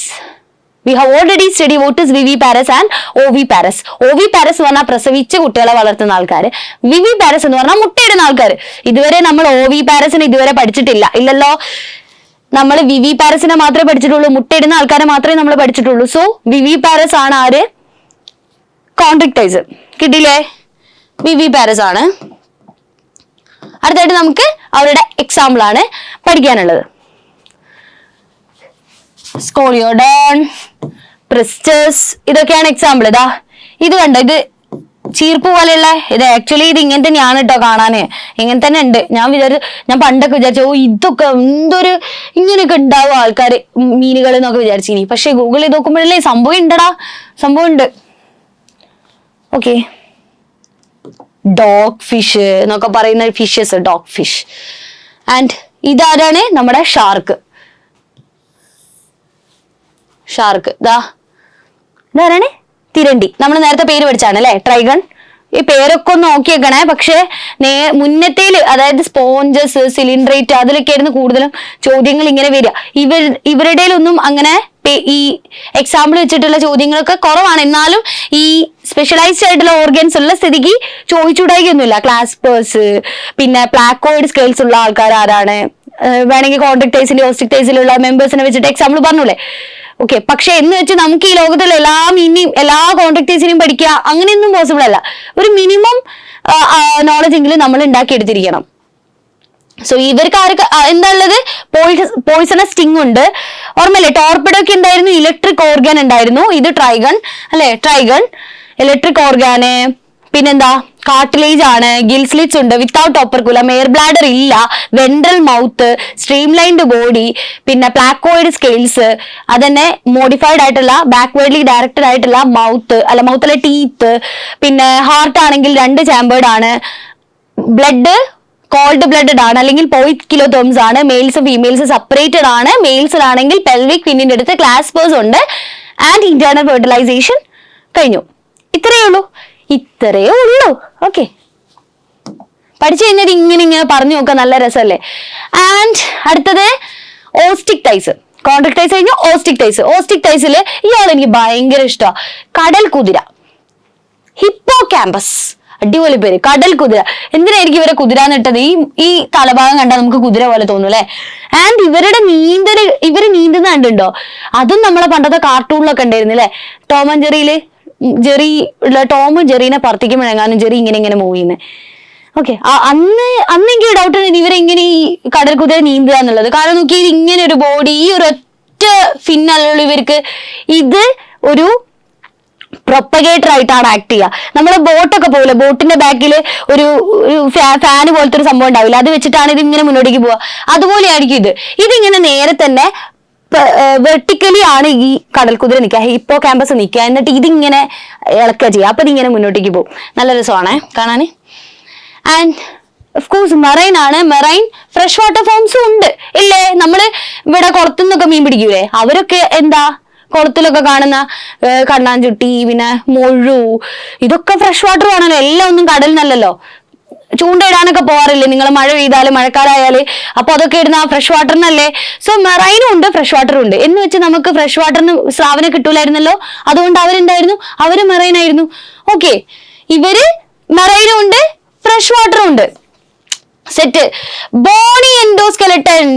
We have already studied what is viviparous and oviparous. Oviparous എന്ന് പറഞ്ഞാൽ പ്രസവിച്ച് കുട്ടികളെ വളർത്തുന്ന ആൾക്കാർ. വിവിപാരസ് എന്ന് പറഞ്ഞാൽ മുട്ടയിടുന്ന ആൾക്കാർ. ഇതുവരെ നമ്മൾ ഓവിപാരസിനെ ഇതുവരെ പഠിച്ചിട്ടില്ല, ഇല്ലല്ലോ. നമ്മൾ വിവിപാരസിനെ മാത്രമേ പഠിച്ചിട്ടുള്ളൂ, മുട്ടയിടുന്ന ആൾക്കാരെ മാത്രമേ നമ്മൾ പഠിച്ചിട്ടുള്ളൂ. സോ വിവിപാരസ് ആണ് ആര്? കോൺട്രാക്ടൈസ്. കിട്ടിയില്ലേ? വിവിപാരസ് ആണ്. അടുത്തായിട്ട് നമുക്ക് അവരുടെ എക്സാമ്പിൾ ആണ് പഠിക്കാനുള്ളത്. സ്കോളിയോഡോൺ, പ്രിസ്റ്റസ്, ഇതൊക്കെയാണ് എക്സാമ്പിൾ. ഇത് കണ്ടോ, ഇത് ചീർപ്പ് പോലെയുള്ള ഇത്. ആക്ച്വലി ഇത് ഇങ്ങനെ തന്നെയാണ് കേട്ടോ കാണാന്, ഇങ്ങനെ തന്നെ ഉണ്ട്. ഞാൻ പണ്ടൊക്കെ വിചാരിച്ചു ഇതൊക്കെ എന്തൊരു ഇങ്ങനെയൊക്കെ ഉണ്ടാവും ആൾക്കാര് മീനുകൾ എന്നൊക്കെ വിചാരിച്ചിനി. പക്ഷെ ഗൂഗിൾ ചെയ്ത് നോക്കുമ്പോഴല്ലേ സംഭവം ഉണ്ടടാ, സംഭവം ഉണ്ട്. ഓക്കെ, ഡോഗ് ഫിഷ് എന്നൊക്കെ പറയുന്ന ഫിഷസ്, ഡോഗ് ഫിഷ്. ആൻഡ് ഇതാരാണ്? നമ്മുടെ ഷാർക്ക്. ഇതാരാണ്? തിരണ്ടി. നമ്മൾ നേരത്തെ പേര് പഠിച്ചാണ് അല്ലെ, ട്രൈഗൺ. ഈ പേരൊക്കെ ഒന്ന് നോക്കിയേക്കണേ. പക്ഷെ മുന്നത്തേല്, അതായത് സ്പോഞ്ചസ്, സിലിണ്ടറേറ്റ്, അതിലൊക്കെ ആയിരുന്നു കൂടുതലും ചോദ്യങ്ങൾ ഇങ്ങനെ വരിക. ഇവരുടെ ഒന്നും അങ്ങനെ ഈ എക്സാമ്പിൾ വെച്ചിട്ടുള്ള ചോദ്യങ്ങളൊക്കെ കുറവാണ്. എന്നാലും ഈ സ്പെഷ്യലൈസ്ഡ് ആയിട്ടുള്ള ഓർഗൻസ് ഉള്ള സ്ഥിതിക്ക് ചോദിച്ചുകൂടായിക്കൊന്നുമില്ല. ക്ലാസ്പേഴ്സ്, പിന്നെ പ്ലാക്കോയിഡ് സ്കെയിൽസ് ഉള്ള ആൾക്കാർ ആരാണ്, വേണമെങ്കിൽ കോൺട്രാക്ടൈസിന്റെ ഓസ്റ്റിക്ടൈസിലുള്ള മെമ്പേഴ്സിനെ വെച്ചിട്ട് എക്സാമ്പിൾ പറഞ്ഞൂലേ. ഓക്കെ, പക്ഷെ എന്ന് വെച്ച് നമുക്ക് ഈ ലോകത്തുള്ള എല്ലാ കോൺട്രാക്ടേഴ്സിനെയും പഠിക്കുക അങ്ങനെയൊന്നും പോസിബിൾ അല്ല. ഒരു മിനിമം നോളജ് എങ്കിലും നമ്മൾ ഉണ്ടാക്കിയെടുത്തിരിക്കണം. സോ ഇവർക്ക് ആർക്ക് എന്താ ഉള്ളത്? പോയിസണസ് സ്റ്റിംഗ് ഉണ്ട്. ഓർമ്മല്ലേ, ടോർപിഡോക്ക് എന്തായിരുന്നു? ഇലക്ട്രിക് ഓർഗൻ ഉണ്ടായിരുന്നു. ഇത് ട്രൈഗൺ അല്ലെ, ട്രൈഗൺ ഇലക്ട്രിക് ഓർഗാന്. പിന്നെന്താ? കാർട്ടിലേജ് ആണ്. ഗിൽസ്ലിറ്റ്സ് ഉണ്ട് വിത്തൗട്ട് ഓപ്പർക്കുലം. എയർ ബ്ലാഡർ ഇല്ല. വെൻട്രൽ മൗത്ത്, സ്ട്രീംലൈൻഡ് ബോഡി, പിന്നെ പ്ലാക്കോയിഡ് സ്കെയിൽസ്, അതന്നെ മോഡിഫൈഡ് ആയിട്ടുള്ള ബാക്ക്വേർഡ്ലി ഡയറക്റ്റഡ് ആയിട്ടുള്ള മൗത്തിലെ ടീത്ത്. പിന്നെ ഹാർട്ട് ആണെങ്കിൽ 2 ചാമ്പേർഡ് ആണ്. ബ്ലഡ് കോൾഡ് ബ്ലഡഡ് ആണ്, അല്ലെങ്കിൽ പോയി കിലോ തേംസ് ആണ്. മെയിൽസും ഫീമെയിൽസും സെപ്പറേറ്റഡ് ആണ്. മെയിൽസിലാണെങ്കിൽ പെൽവിക് ഫിന്നിന്റെ അടുത്ത് ക്ലാസ്പേഴ്സ് ഉണ്ട്. ആൻഡ് ഇന്റേണൽ ഫെർട്ടിലൈസേഷൻ കഴിഞ്ഞു. ഇത്രയേ ഉള്ളൂ. ഓക്കെ, പഠിച്ചു കഴിഞ്ഞാൽ ഇങ്ങനെ പറഞ്ഞു നോക്കാൻ നല്ല രസമല്ലേ. ആൻഡ് അടുത്തത് ഓസ്റ്റിക്ടൈസ്. കോൺട്രാക്ടൈസ് കഴിഞ്ഞ ഓസ്റ്റിക്ടൈസ്. ഓസ്റ്റിക്ടൈസിൽ ഇയാൾ എനിക്ക് ഭയങ്കര ഇഷ്ടമാണ്. കടൽ കുതിര, ഹിപ്പോകാമ്പസ്. അടിപൊളി പേര്, കടൽ കുതിര. എന്തിനായിരിക്കും ഇവരെ കുതിര എന്നിട്ടത്? ഈ തലഭാഗം കണ്ടാൽ നമുക്ക് കുതിര പോലെ തോന്നും അല്ലെ. ആൻഡ് ഇവര് നീന്തുന്ന കണ്ടുണ്ടോ? അതും നമ്മളെ പണ്ടത്തെ കാർട്ടൂണിലൊക്കെ ഉണ്ടായിരുന്നു അല്ലെ. ടോം ആൻഡ് ജെറിയില് ടോമും ജെറീനെ പറത്തിക്കുമ്പോഴെങ്ങാനും ജെറി ഇങ്ങനെ മൂവ് ചെയ്യുന്നത്. ഓക്കെ, അന്ന് എനിക്ക് ഡൗട്ട് ഉണ്ട് ഇവരെങ്ങനെ ഈ കടൽ കുതിര നീന്തുക എന്നുള്ളത്. കാരണം നോക്കി, ഇങ്ങനെ ഒരു ബോഡി, ഈ ഒരു ഒറ്റ ഫിന്നല്ലുള്ളൂ ഇവർക്ക്. ഇത് ഒരു പ്രൊപ്പഗേറ്റർ ആയിട്ടാണ് ആക്ട് ചെയ്യുക. നമ്മള് ബോട്ടൊക്കെ പോകില്ല, ബോട്ടിന്റെ ബാക്കിൽ ഒരു ഫാന് പോലത്തെ ഒരു സംഭവം ഉണ്ടാവില്ല, അത് വെച്ചിട്ടാണ് ഇത് ഇങ്ങനെ മുന്നോട്ടേക്ക് പോവുക. അതുപോലെയായിരിക്കും ഇതിങ്ങനെ നേരെ തന്നെ വെർട്ടിക്കലി ആണ് ഈ കടൽ കുതിര നിൽക്കുക, ഹിപ്പോ ക്യാമ്പസ് നിൽക്കുക. എന്നിട്ട് ഇതിങ്ങനെ ഇളക്കുക ചെയ്യുക. അപ്പൊ ഇതിങ്ങനെ മുന്നോട്ടേക്ക് പോകും. നല്ല രസമാണ് കാണാന്. ആൻഡ് ഓഫ് കോഴ്സ് മെറൈൻ ആണ്. മെറൈൻ ഫ്രഷ് വാട്ടർ ഫോംസും ഉണ്ട് ഇല്ലേ? നമ്മള് ഇവിടെ കുളത്തുനിന്നൊക്കെ മീൻ പിടിക്കൂലേ, അവരൊക്കെ എന്താ കുളത്തിലൊക്കെ കാണുന്ന കണ്ണാഞ്ചുട്ടി, പിന്നെ മൊഴു, ഇതൊക്കെ ഫ്രഷ് വാട്ടർ ആണല്ലോ. എല്ലാം ഒന്നും കടലിനല്ലല്ലോ. ചൂണ്ടയിടാനൊക്കെ പോവാറില്ലേ നിങ്ങൾ? മഴ പെയ്താല്, മഴക്കാലമായാല്, അപ്പൊ അതൊക്കെ ഇടുന്ന ഫ്രഷ് വാട്ടറിനല്ലേ. സോ മെറൈനും ഉണ്ട്, ഫ്രഷ് വാട്ടറും ഉണ്ട്. എന്ന് വെച്ച് നമുക്ക് ഫ്രഷ് വാട്ടറിന് സ്രാവിനെ കിട്ടൂലായിരുന്നല്ലോ. അതുകൊണ്ട് അവരെന്തായിരുന്നു? അവര് മെറൈൻ ആയിരുന്നു. ഓക്കെ, ഇവര് മെറൈനും ഉണ്ട്, ഫ്രഷ് വാട്ടറും ഉണ്ട്. സെറ്റ്. ബോണി എൻഡോസ്കെലട്ടൻ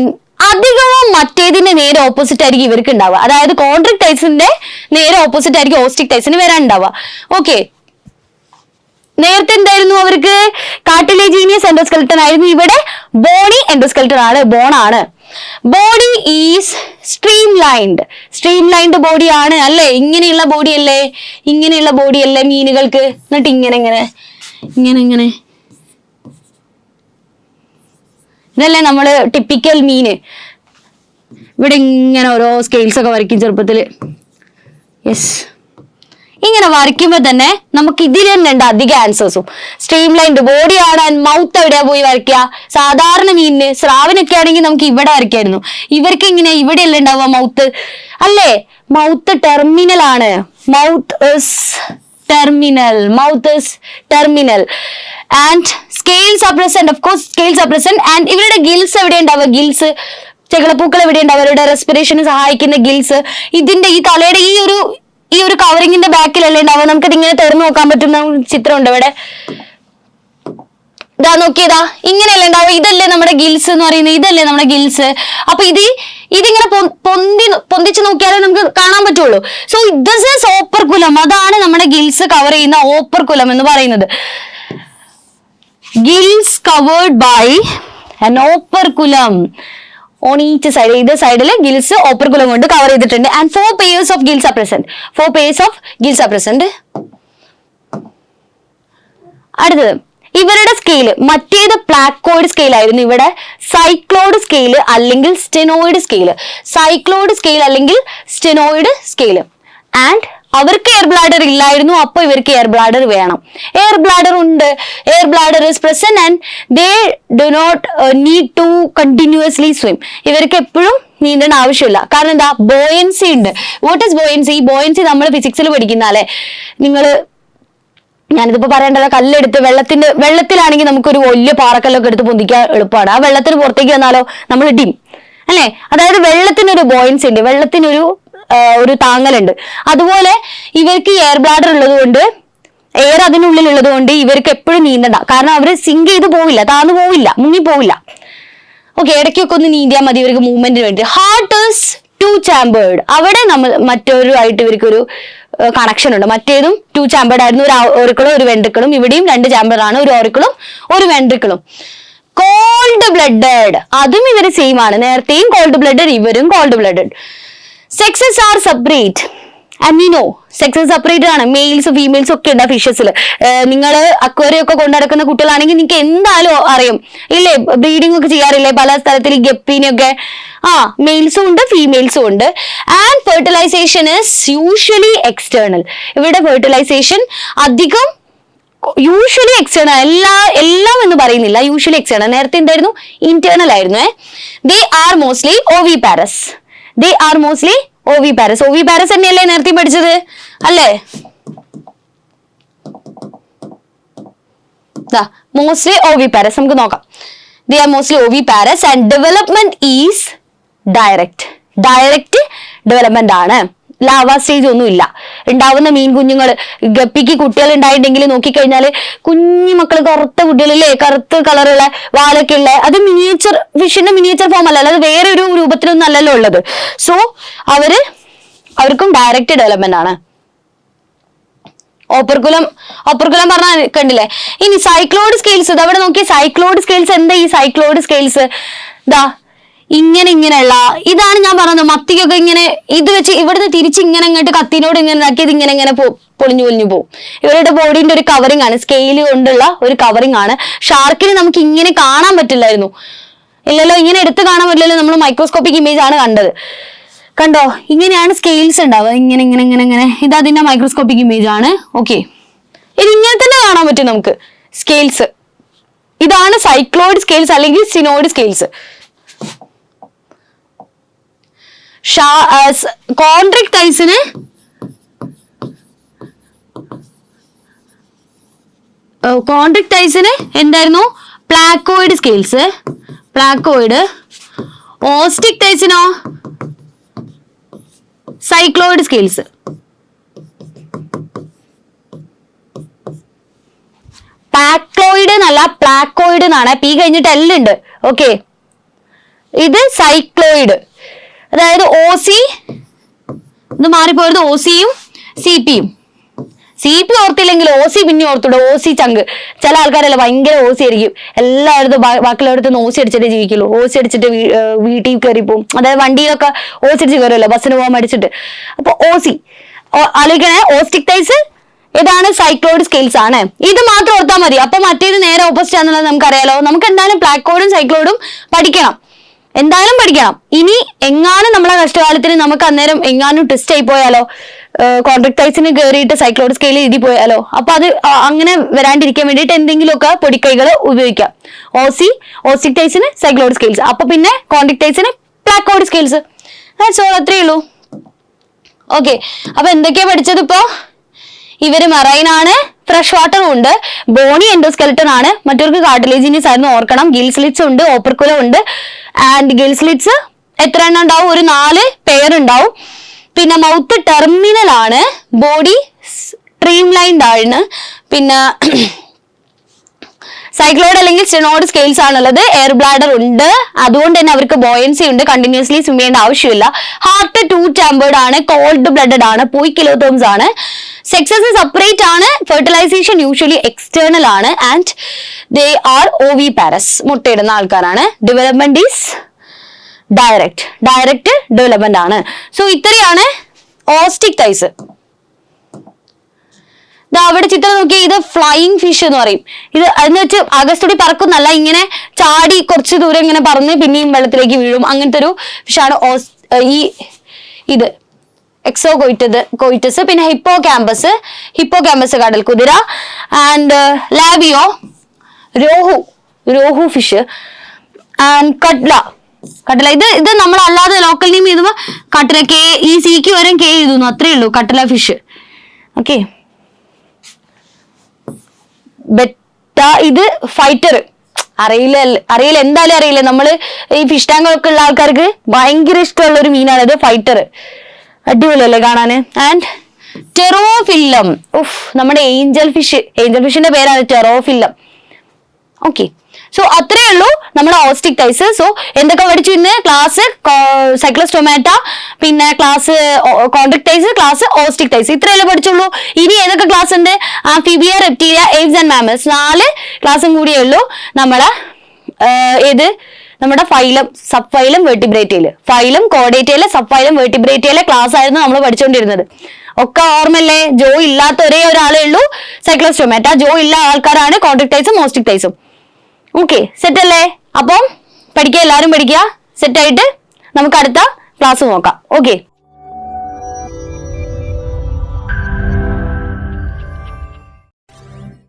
അധികവും മറ്റേതിന്റെ നേരെ ഓപ്പോസിറ്റ് ആയിരിക്കും ഇവർക്ക് ഉണ്ടാവുക. അതായത് കോൺട്രിക് ടൈസിന്റെ നേരെ ഓപ്പോസിറ്റ് ആയിരിക്കും ഓസ്റ്റിക് ടൈസിന് വരാൻ ഉണ്ടാവുക. ഓക്കെ, നേരത്തെ എന്തായിരുന്നു അവർക്ക്? കാർട്ടിലേജീനിയസ് എൻഡോസ്കെലട്ടൻ ആയിരുന്നു. ഇവിടെ ബോണി എൻഡോസ്കെലട്ടൻ ആണ്, ബോണാണ്. Body is streamlined body ആണ് അല്ലേ? ഇങ്ങനെയുള്ള ബോഡി അല്ലേ? ഇങ്ങനെയുള്ള ബോഡി അല്ലേ മീനുകൾക്ക്? എന്നിട്ട് ഇങ്ങനെ ഇതല്ലേ നമ്മള് ടിപ്പിക്കൽ മീന്. ഇവിടെ ഇങ്ങനെ ഓരോ സ്കെയിൽസ് ഒക്കെ വരയ്ക്കും ചെറുപ്പത്തില്. യെസ്, ഇങ്ങനെ വരയ്ക്കുമ്പോ തന്നെ നമുക്ക് ഇതിൽ തന്നെ ഉണ്ട് അധിക ആൻസേഴ്സും. സ്ട്രീം ലൈൻഡ് ബോഡിയാണ്. മൗത്ത് എവിടെയാ പോയി വരയ്ക്കുക? സാധാരണ മീനിന്, സ്രാവിനൊക്കെ ആണെങ്കിൽ നമുക്ക് ഇവിടെ വരയ്ക്കായിരുന്നു. ഇവർക്ക് ഇങ്ങനെ ഇവിടെയല്ലേ ഉണ്ടാവുക മൗത്ത് അല്ലേ? മൗത്ത് ടെർമിനൽ ആണ്. Mouth is terminal and scales R present. Of course scales R present. And ഇവരുടെ ഗിൽസ് എവിടെ ഉണ്ടാവുക? ഗിൽസ്, ചെകളപ്പൂക്കൾ എവിടെ ഉണ്ടാവുക? അവരുടെ റെസ്പിറേഷന് സഹായിക്കുന്ന ഗിൽസ് ഇതിന്റെ ഈ തലയുടെ ഈ ഒരു കവറിങ്ങിന്റെ ബാക്കിലല്ലേ ഉണ്ടാവുക. നമുക്കത് ഇങ്ങനെ തുറന്നു നോക്കാൻ പറ്റുന്ന ചിത്രം ഉണ്ട് ഇവിടെ. ഇതാ നോക്കിയതാ, ഇങ്ങനെയല്ലേ ഉണ്ടാവുക. ഇതല്ലേ നമ്മുടെ ഗിൽസ് എന്ന് പറയുന്നത്, ഇതല്ലേ നമ്മുടെ ഗിൽസ്. അപ്പൊ ഇതിങ്ങനെ പൊന്തിച്ച് നോക്കിയാലേ നമുക്ക് കാണാൻ പറ്റുള്ളൂ. So this is operculum. അതാണ് നമ്മുടെ ഗിൽസ് കവർ ചെയ്യുന്ന ഓപ്പർകുലം എന്ന് പറയുന്നത്. Gills covered by an operculum on each side. ഇത് സൈഡില് ഗിൽസ് ഓപ്പർകുലം കൊണ്ട് കവർ ചെയ്തിട്ടുണ്ട്. And 4 pairs of gills are present. 4 pairs of gills are present. അടുത്തത് ഇവരുടെ സ്കെയില്. മറ്റേത് പ്ലാക്കോയിഡ് സ്കെയിൽ ആയിരുന്നു, ഇവിടെ സൈക്ലോയിഡ് സ്കെയില് അല്ലെങ്കിൽ സ്റ്റെനോയിഡ് സ്കെയില്. സൈക്ലോയിഡ് സ്കെയിൽ അല്ലെങ്കിൽ സ്റ്റെനോയിഡ് സ്കെയില്. ആൻഡ് അവർക്ക് എയർ ബ്ലാഡർ ഇല്ലായിരുന്നു, അപ്പൊ ഇവർക്ക് എയർ ബ്ലാഡർ വേണം. എയർ ബ്ലാഡർ ഉണ്ട്. Air bladder is present and they do not need to continuously swim. ഇവർക്ക് എപ്പോഴും നീന്തേണ്ട ആവശ്യമില്ല. കാരണം എന്താ? ബോയൻസി ഉണ്ട്. What is buoyancy? ബോയൻസി നമ്മൾ ഫിസിക്സിൽ പഠിക്കുന്നാലേ. ഞാനിതിപ്പോ പറയണ്ടല്ലോ, കല്ലെടുത്ത് വെള്ളത്തിലാണെങ്കിൽ നമുക്കൊരു വലിയ പാറക്കല്ലൊക്കെ എടുത്ത് പൊന്തിക്കാൻ എളുപ്പമാണ്. ആ വെള്ളത്തിന് പുറത്തേക്ക് വന്നാലോ നമ്മൾ ഡിം അല്ലെ? അതായത് വെള്ളത്തിനൊരു ബോയൻസി ഉണ്ട്, വെള്ളത്തിനൊരു താങ്ങലുണ്ട്. അതുപോലെ ഇവർക്ക് എയർ ബ്ലാഡർ ഉള്ളത് കൊണ്ട്, എയർ അതിനുള്ളിൽ ഉള്ളത് കൊണ്ട് ഇവർക്ക് എപ്പോഴും നീന്തണ്ട. കാരണം അവര് സിങ്ക് ചെയ്ത് പോവില്ല, താന്നു പോവില്ല, മുങ്ങി പോവില്ല. ഓക്കെ, ഇടയ്ക്കൊക്കെ ഒന്ന് നീന്തിയാൽ മതി ഇവർക്ക് മൂവ്മെന്റിന് വേണ്ടി. Heart is 2 chambered. അവിടെ നമ്മൾ മറ്റൊരുമായിട്ട് ഇവർക്കൊരു കണക്ഷൻ ഉണ്ട്. മറ്റേതും 2 chambered ആയിരുന്നു, ഒരു ഓറിക്കിളും ഒരു വെൻട്രിക്കിളും. ഇവിടെയും 2 chambered ആണ്, ഒരു ഓറിക്കിളും ഒരു വെൻട്രിക്കിളും. കോൾഡ് ബ്ലഡഡ്, അതും ഇവര് സെയിം ആണ്. നേരത്തെയും കോൾഡ് ബ്ലഡഡ്, ഇവരും cold blooded. Sexes are separate and we know sexes separate ആണ്. മെയിൽസ് ഫീമെയിൽസ് ഒക്കെ ഉണ്ട് ഫിഷസിൽ. നിങ്ങൾ അക്വേറിയം ഒക്കെ കൊണ്ടുനടക്കുന്ന കുട്ടികളാണെങ്കിൽ നിങ്ങൾക്ക് എന്തായാലും അറിയും ഇല്ലേ? ബ്രീഡിംഗ് ഒക്കെ ചെയ്യാറില്ലേ പല സ്ഥലത്തിൽ ഗപ്പീനൊക്കെ? മെയിൽസും ഉണ്ട് ഫീമെയിൽസും ഉണ്ട്. And fertilisation is usually external. ഇവിടെ ഫെർട്ടിലൈസേഷൻ അധികം യൂഷ്വലി എക്സ്റ്റേണൽ, എല്ലാം എന്ന് പറയുന്നില്ല, യൂഷ്വലി എക്സ്റ്റേണൽ. നേരത്തെ എന്തായിരുന്നു? ഇന്റേണൽ ആയിരുന്നു. They are mostly oviparous. They are mostly oviparous. Oviparous തന്നെയല്ലേ നേരത്തെ പഠിച്ചത് അല്ലേ? Mostly oviparous. നമുക്ക് നോക്കാം. They are mostly oviparous and development is direct development ആണ്. ലാവ സ്റ്റേജ് ഒന്നും ഇല്ല. ഉണ്ടാവുന്ന മീൻ കുഞ്ഞുങ്ങൾ, ഗപ്പിക്ക് കുട്ടികൾ ഉണ്ടായിട്ടുണ്ടെങ്കിൽ നോക്കിക്കഴിഞ്ഞാല് കുഞ്ഞു മക്കൾ, കറുത്ത കുട്ടികളില്ലേ, കറുത്ത കളറുള്ള വാലൊക്കെ ഉള്ള, അത് മിനിയേച്ചർ ഫിഷിന്റെ മിനിയേച്ചർ ഫോം അല്ല, അത് വേറെ ഒരു രൂപത്തിലൊന്നും അല്ലല്ലോ ഉള്ളത്. സോ അവർക്കും ഡയറക്റ്റ് ഡെവലപ്മെന്റ് ആണ്. ഓപ്പർകുലം പറഞ്ഞാൽ കണ്ടില്ലേ? ഇനി സൈക്ലോയിഡ് സ്കെയിൽസ്, ഇതവിടെ നോക്കിയ സൈക്ലോയിഡ് സ്കെയിൽസ്. എന്താ ഈ സൈക്ലോയിഡ് സ്കെയിൽസ്? ഇങ്ങനെയുള്ള ഇതാണ് ഞാൻ പറഞ്ഞത്. മത്തിക്കൊക്കെ ഇങ്ങനെ ഇത് വെച്ച് ഇവിടുന്ന് തിരിച്ച് ഇങ്ങനെ ഇങ്ങോട്ട് കത്തിനോട് ഇങ്ങനെ ഇതാക്കിയത് ഇങ്ങനെ പൊളിഞ്ഞു പോകും. ഇവരുടെ ബോഡിന്റെ ഒരു കവറിംഗ് ആണ്, സ്കെയിൽ കൊണ്ടുള്ള ഒരു കവറിംഗ് ആണ്. ഷാർക്കിന് നമുക്ക് ഇങ്ങനെ കാണാൻ പറ്റില്ലായിരുന്നു, ഇല്ലല്ലോ, ഇങ്ങനെ എടുത്ത് കാണാൻ പറ്റില്ലല്ലോ. നമ്മൾ മൈക്രോസ്കോപ്പിക് ഇമേജ് ആണ് കണ്ടത്. കണ്ടോ? ഇങ്ങനെയാണ് സ്കെയിൽസ് ഉണ്ടാവുക, ഇങ്ങനെ. ഇത് അതിന്റെ മൈക്രോസ്കോപ്പിക് ഇമേജ് ആണ്. ഓക്കെ, ഇത് ഇങ്ങനെ തന്നെ കാണാൻ പറ്റും നമുക്ക് സ്കെയിൽസ്. ഇതാണ് സൈക്ലോയിഡ് സ്കെയിൽസ് അല്ലെങ്കിൽ സിനോയിഡ് സ്കെയിൽസ്. കോൺട്രിക്ടൈസിന് എന്തായിരുന്നു? Placoid scales, placoid. ഓസ്റ്റിക് ടൈസിനോ സൈക്ലോയിഡ് സ്കെയിൽസ്. പാക്ലോയിഡ് എന്നല്ല, പ്ലാക്കോയിഡ് എന്നാണ്. പി കഴിഞ്ഞിട്ട് എൽ ഉണ്ട്. ഓക്കെ, ഇത് സൈക്ലോയിഡ്. അതായത് ഓസി, ഇത് മാറിപ്പോയത് ഓസിയും സി പിയും. സി പി ഓർത്തില്ലെങ്കിൽ ഓസി പിന്നെ ഓർത്തൂടെ. ഓസി ചങ്ക്. ചില ആൾക്കാരല്ല ഭയങ്കര ഓസി ആയിരിക്കും, എല്ലായിടത്തും ബാക്കിയുള്ളവരടുത്ത് ഓസി അടിച്ചിട്ട് ജീവിക്കുള്ളൂ. ഓസി അടിച്ചിട്ട് വീട്ടിൽ കയറി പോകും. അതായത് വണ്ടിയിലൊക്കെ ഓസി അടിച്ച് കയറുമല്ലോ, ബസ്സിന് പോകാൻ അടിച്ചിട്ട്. അപ്പൊ ഓസി ആലോചിക്കണേ. ഓസ്റ്റിക് ടൈസ് ഇതാണ് സൈക്ലോയിഡ് സ്കെയിൽസ് ആണ്. ഇത് മാത്രം ഓർത്താൽ മതി. അപ്പൊ മറ്റേത് നേരെ ഓപ്പോസിറ്റ് ആണെന്നുള്ളത് നമുക്കറിയാലോ. നമുക്ക് എന്തായാലും പ്ലാക്കോയിഡും സൈക്ലോയിഡും പഠിക്കണം, എന്തായാലും പഠിക്കണം. ഇനി എങ്ങാനും നമ്മളെ കഷ്ടകാലത്തിന് നമുക്ക് അന്നേരം എങ്ങാനും ടെസ്റ്റ് ആയി പോയാലോ, കോൺട്രാക്ടൈസിന് കയറിയിട്ട് സൈക്ലോയിഡ് സ്കെയിൽ എഴുതി പോയാലോ, അപ്പൊ അത് അങ്ങനെ വരാണ്ടിരിക്കാൻ വേണ്ടിയിട്ട് എന്തെങ്കിലുമൊക്കെ പൊടിക്കൈകൾ ഉപയോഗിക്കാം. ഓസ്റ്റിക് ടൈസിന് സൈക്ലോയിഡ് സ്കെയിൽസ്, അപ്പൊ പിന്നെ കോൺട്രാക്ടൈസിന് പ്ലാക്കോയിഡ് സ്കെയിൽസ്. സോ അത്രയേ ഉള്ളൂ. ഓക്കെ, അപ്പൊ എന്തൊക്കെയാ പഠിച്ചത്? ഇപ്പോ ഇവര് മറൈനാണ്, ഫ്രഷ് വാട്ടറും ഉണ്ട്, ബോണി എൻഡോസ്കെൽട്ടൺ ആണ്, മറ്റവർക്ക് കാർട്ടിലേജിനീസ് ആയിരുന്നു ഓർക്കണം. ഗിൽ സ്ലിറ്റ്സ് ഉണ്ട്, ഓപ്പർക്കുലം ഉണ്ട്. ആൻഡ് ഗിൽ സ്ലിറ്റ്സ് എത്ര എണ്ണം ഉണ്ടാവും? ഒരു 4 പെയർ ഉണ്ടാവും. പിന്നെ മൗത്ത് ടെർമിനൽ ആണ്, ബോഡി സ്ട്രീം ലൈൻഡ് ആണ്. പിന്നെ സൈക്ലോയിഡ് അല്ലെങ്കിൽ സ്റ്റിനോയിഡ് സ്കെയിൽസ് ആണുള്ളത്. എയർ ബ്ലാഡർ ഉണ്ട്, അതുകൊണ്ട് തന്നെ അവർക്ക് ബോയൻസി ഉണ്ട്, കണ്ടിന്യൂസ്ലി സ്വിം ചെയ്യേണ്ട ആവശ്യമില്ല. ഹാർട്ട് 2 ചാമ്പേർഡ് ആണ്, കോൾഡ് ബ്ലഡഡ് ആണ്, 0 കിലോതേംസ് ആണ്. സെക്സസ് സെപ്പറേറ്റ് ആണ്, ഫെർട്ടിലൈസേഷൻ യൂഷ്വലി എക്സ്റ്റേണൽ ആണ്. ആൻഡ് ദേ ആർ ഓവിപാരസ്, മുട്ടയിടുന്ന ആൾക്കാരാണ്. ഡെവലപ്മെന്റ് ഈസ് ഡയറക്റ്റ് ഡെവലപ്മെന്റ് ആണ്. സോ ഇത്രയാണ് ഓസ്റ്റിക് ടൈസ്. അവിടെ ചിത്രം നോക്കി, ഇത് ഫ്ലൈയിങ് ഫിഷ് എന്ന് പറയും. ഇത് എന്ന് വെച്ച് ആകാശത്തോടെ പറക്കുന്നല്ല, ഇങ്ങനെ ചാടി കുറച്ച് ദൂരം ഇങ്ങനെ പറന്ന് പിന്നെയും വെള്ളത്തിലേക്ക് വീഴും. അങ്ങനത്തെ ഒരു ഫിഷാണ് ഇത് എക്സോകോയിറ്റസ്. പിന്നെ ഹിപ്പോകാമ്പസ് കടൽ കുതിര. And labeo rohu fish. And catla. ഇത് നമ്മൾ അല്ലാതെ ലോക്കൽ നെയിം ചെയ്തുമ്പോ കട്ല, ഈ സിക്ക് വരും കെ എഴുതുന്നു, അത്രേ ഉള്ളൂ. കട്ല ഫിഷ്. Okay, betta. ഇത് ഫൈറ്റർ. അറിയില്ല, എന്തായാലും അറിയില്ല. നമ്മള് ഈ ഫിഷ് ടാങ്ക് ഒക്കെ ഉള്ള ആൾക്കാർക്ക് ഭയങ്കര ഇഷ്ടമുള്ള ഒരു മീനാണ് ഇത്, ഫൈറ്റർ. അടിപൊളിയല്ലേ കാണാന്. ആൻഡ് ടെറോഫില്ലം. നമ്മുടെ ഏഞ്ചൽ ഫിഷിന്റെ പേരാണ് ടെറോഫില്ലം. ഓക്കെ, സോ അത്രേ ഉള്ളൂ നമ്മുടെ ഓസ്റ്റിക് ടൈസ്. സോ എന്തൊക്കെ പഠിച്ചു ഇന്ന്? ക്ലാസ് സൈക്ലോസ്റ്റൊമാറ്റ, പിന്നെ class Chondrichthyes, class Osteichthyes, ഇത്രയല്ലേ പഠിച്ചുള്ളൂ. ഇനി ഏതൊക്കെ ക്ലാസ് ഉണ്ട്? Amphibia, Reptilia, Aves and mammals, 4 ക്ലാസ്സും കൂടിയേ ഉള്ളൂ. നമ്മുടെ ഫൈലം, സബ് ഫൈലം, വെർട്ടിബ്രേറ്റയില്, ഫൈലം, കോഡേറ്റയില്, സബ് ഫൈലം, വെർട്ടിബ്രേറ്റയിലെ ക്ലാസ് ആയിരുന്നു നമ്മൾ പഠിച്ചുകൊണ്ടിരുന്നത്. ഒക്കെ ഓർമ്മല്ലേ? ജോ ഇല്ലാത്ത ഒരേ ഒരാളേ ഉള്ളൂ സൈക്ലോസ്റ്റൊമാറ്റ. ജോ ഇല്ല ആൾക്കാരാണ് കോൺട്രാക്ടൈസും ഓസ്റ്റിക് ടൈസും. ഓക്കെ, സെറ്റ് അല്ലേ? അപ്പം എല്ലാവരും പഠിക്കുക. സെറ്റായിട്ട് നമുക്ക് അടുത്ത ക്ലാസ് നോക്കാം. ഓക്കെ.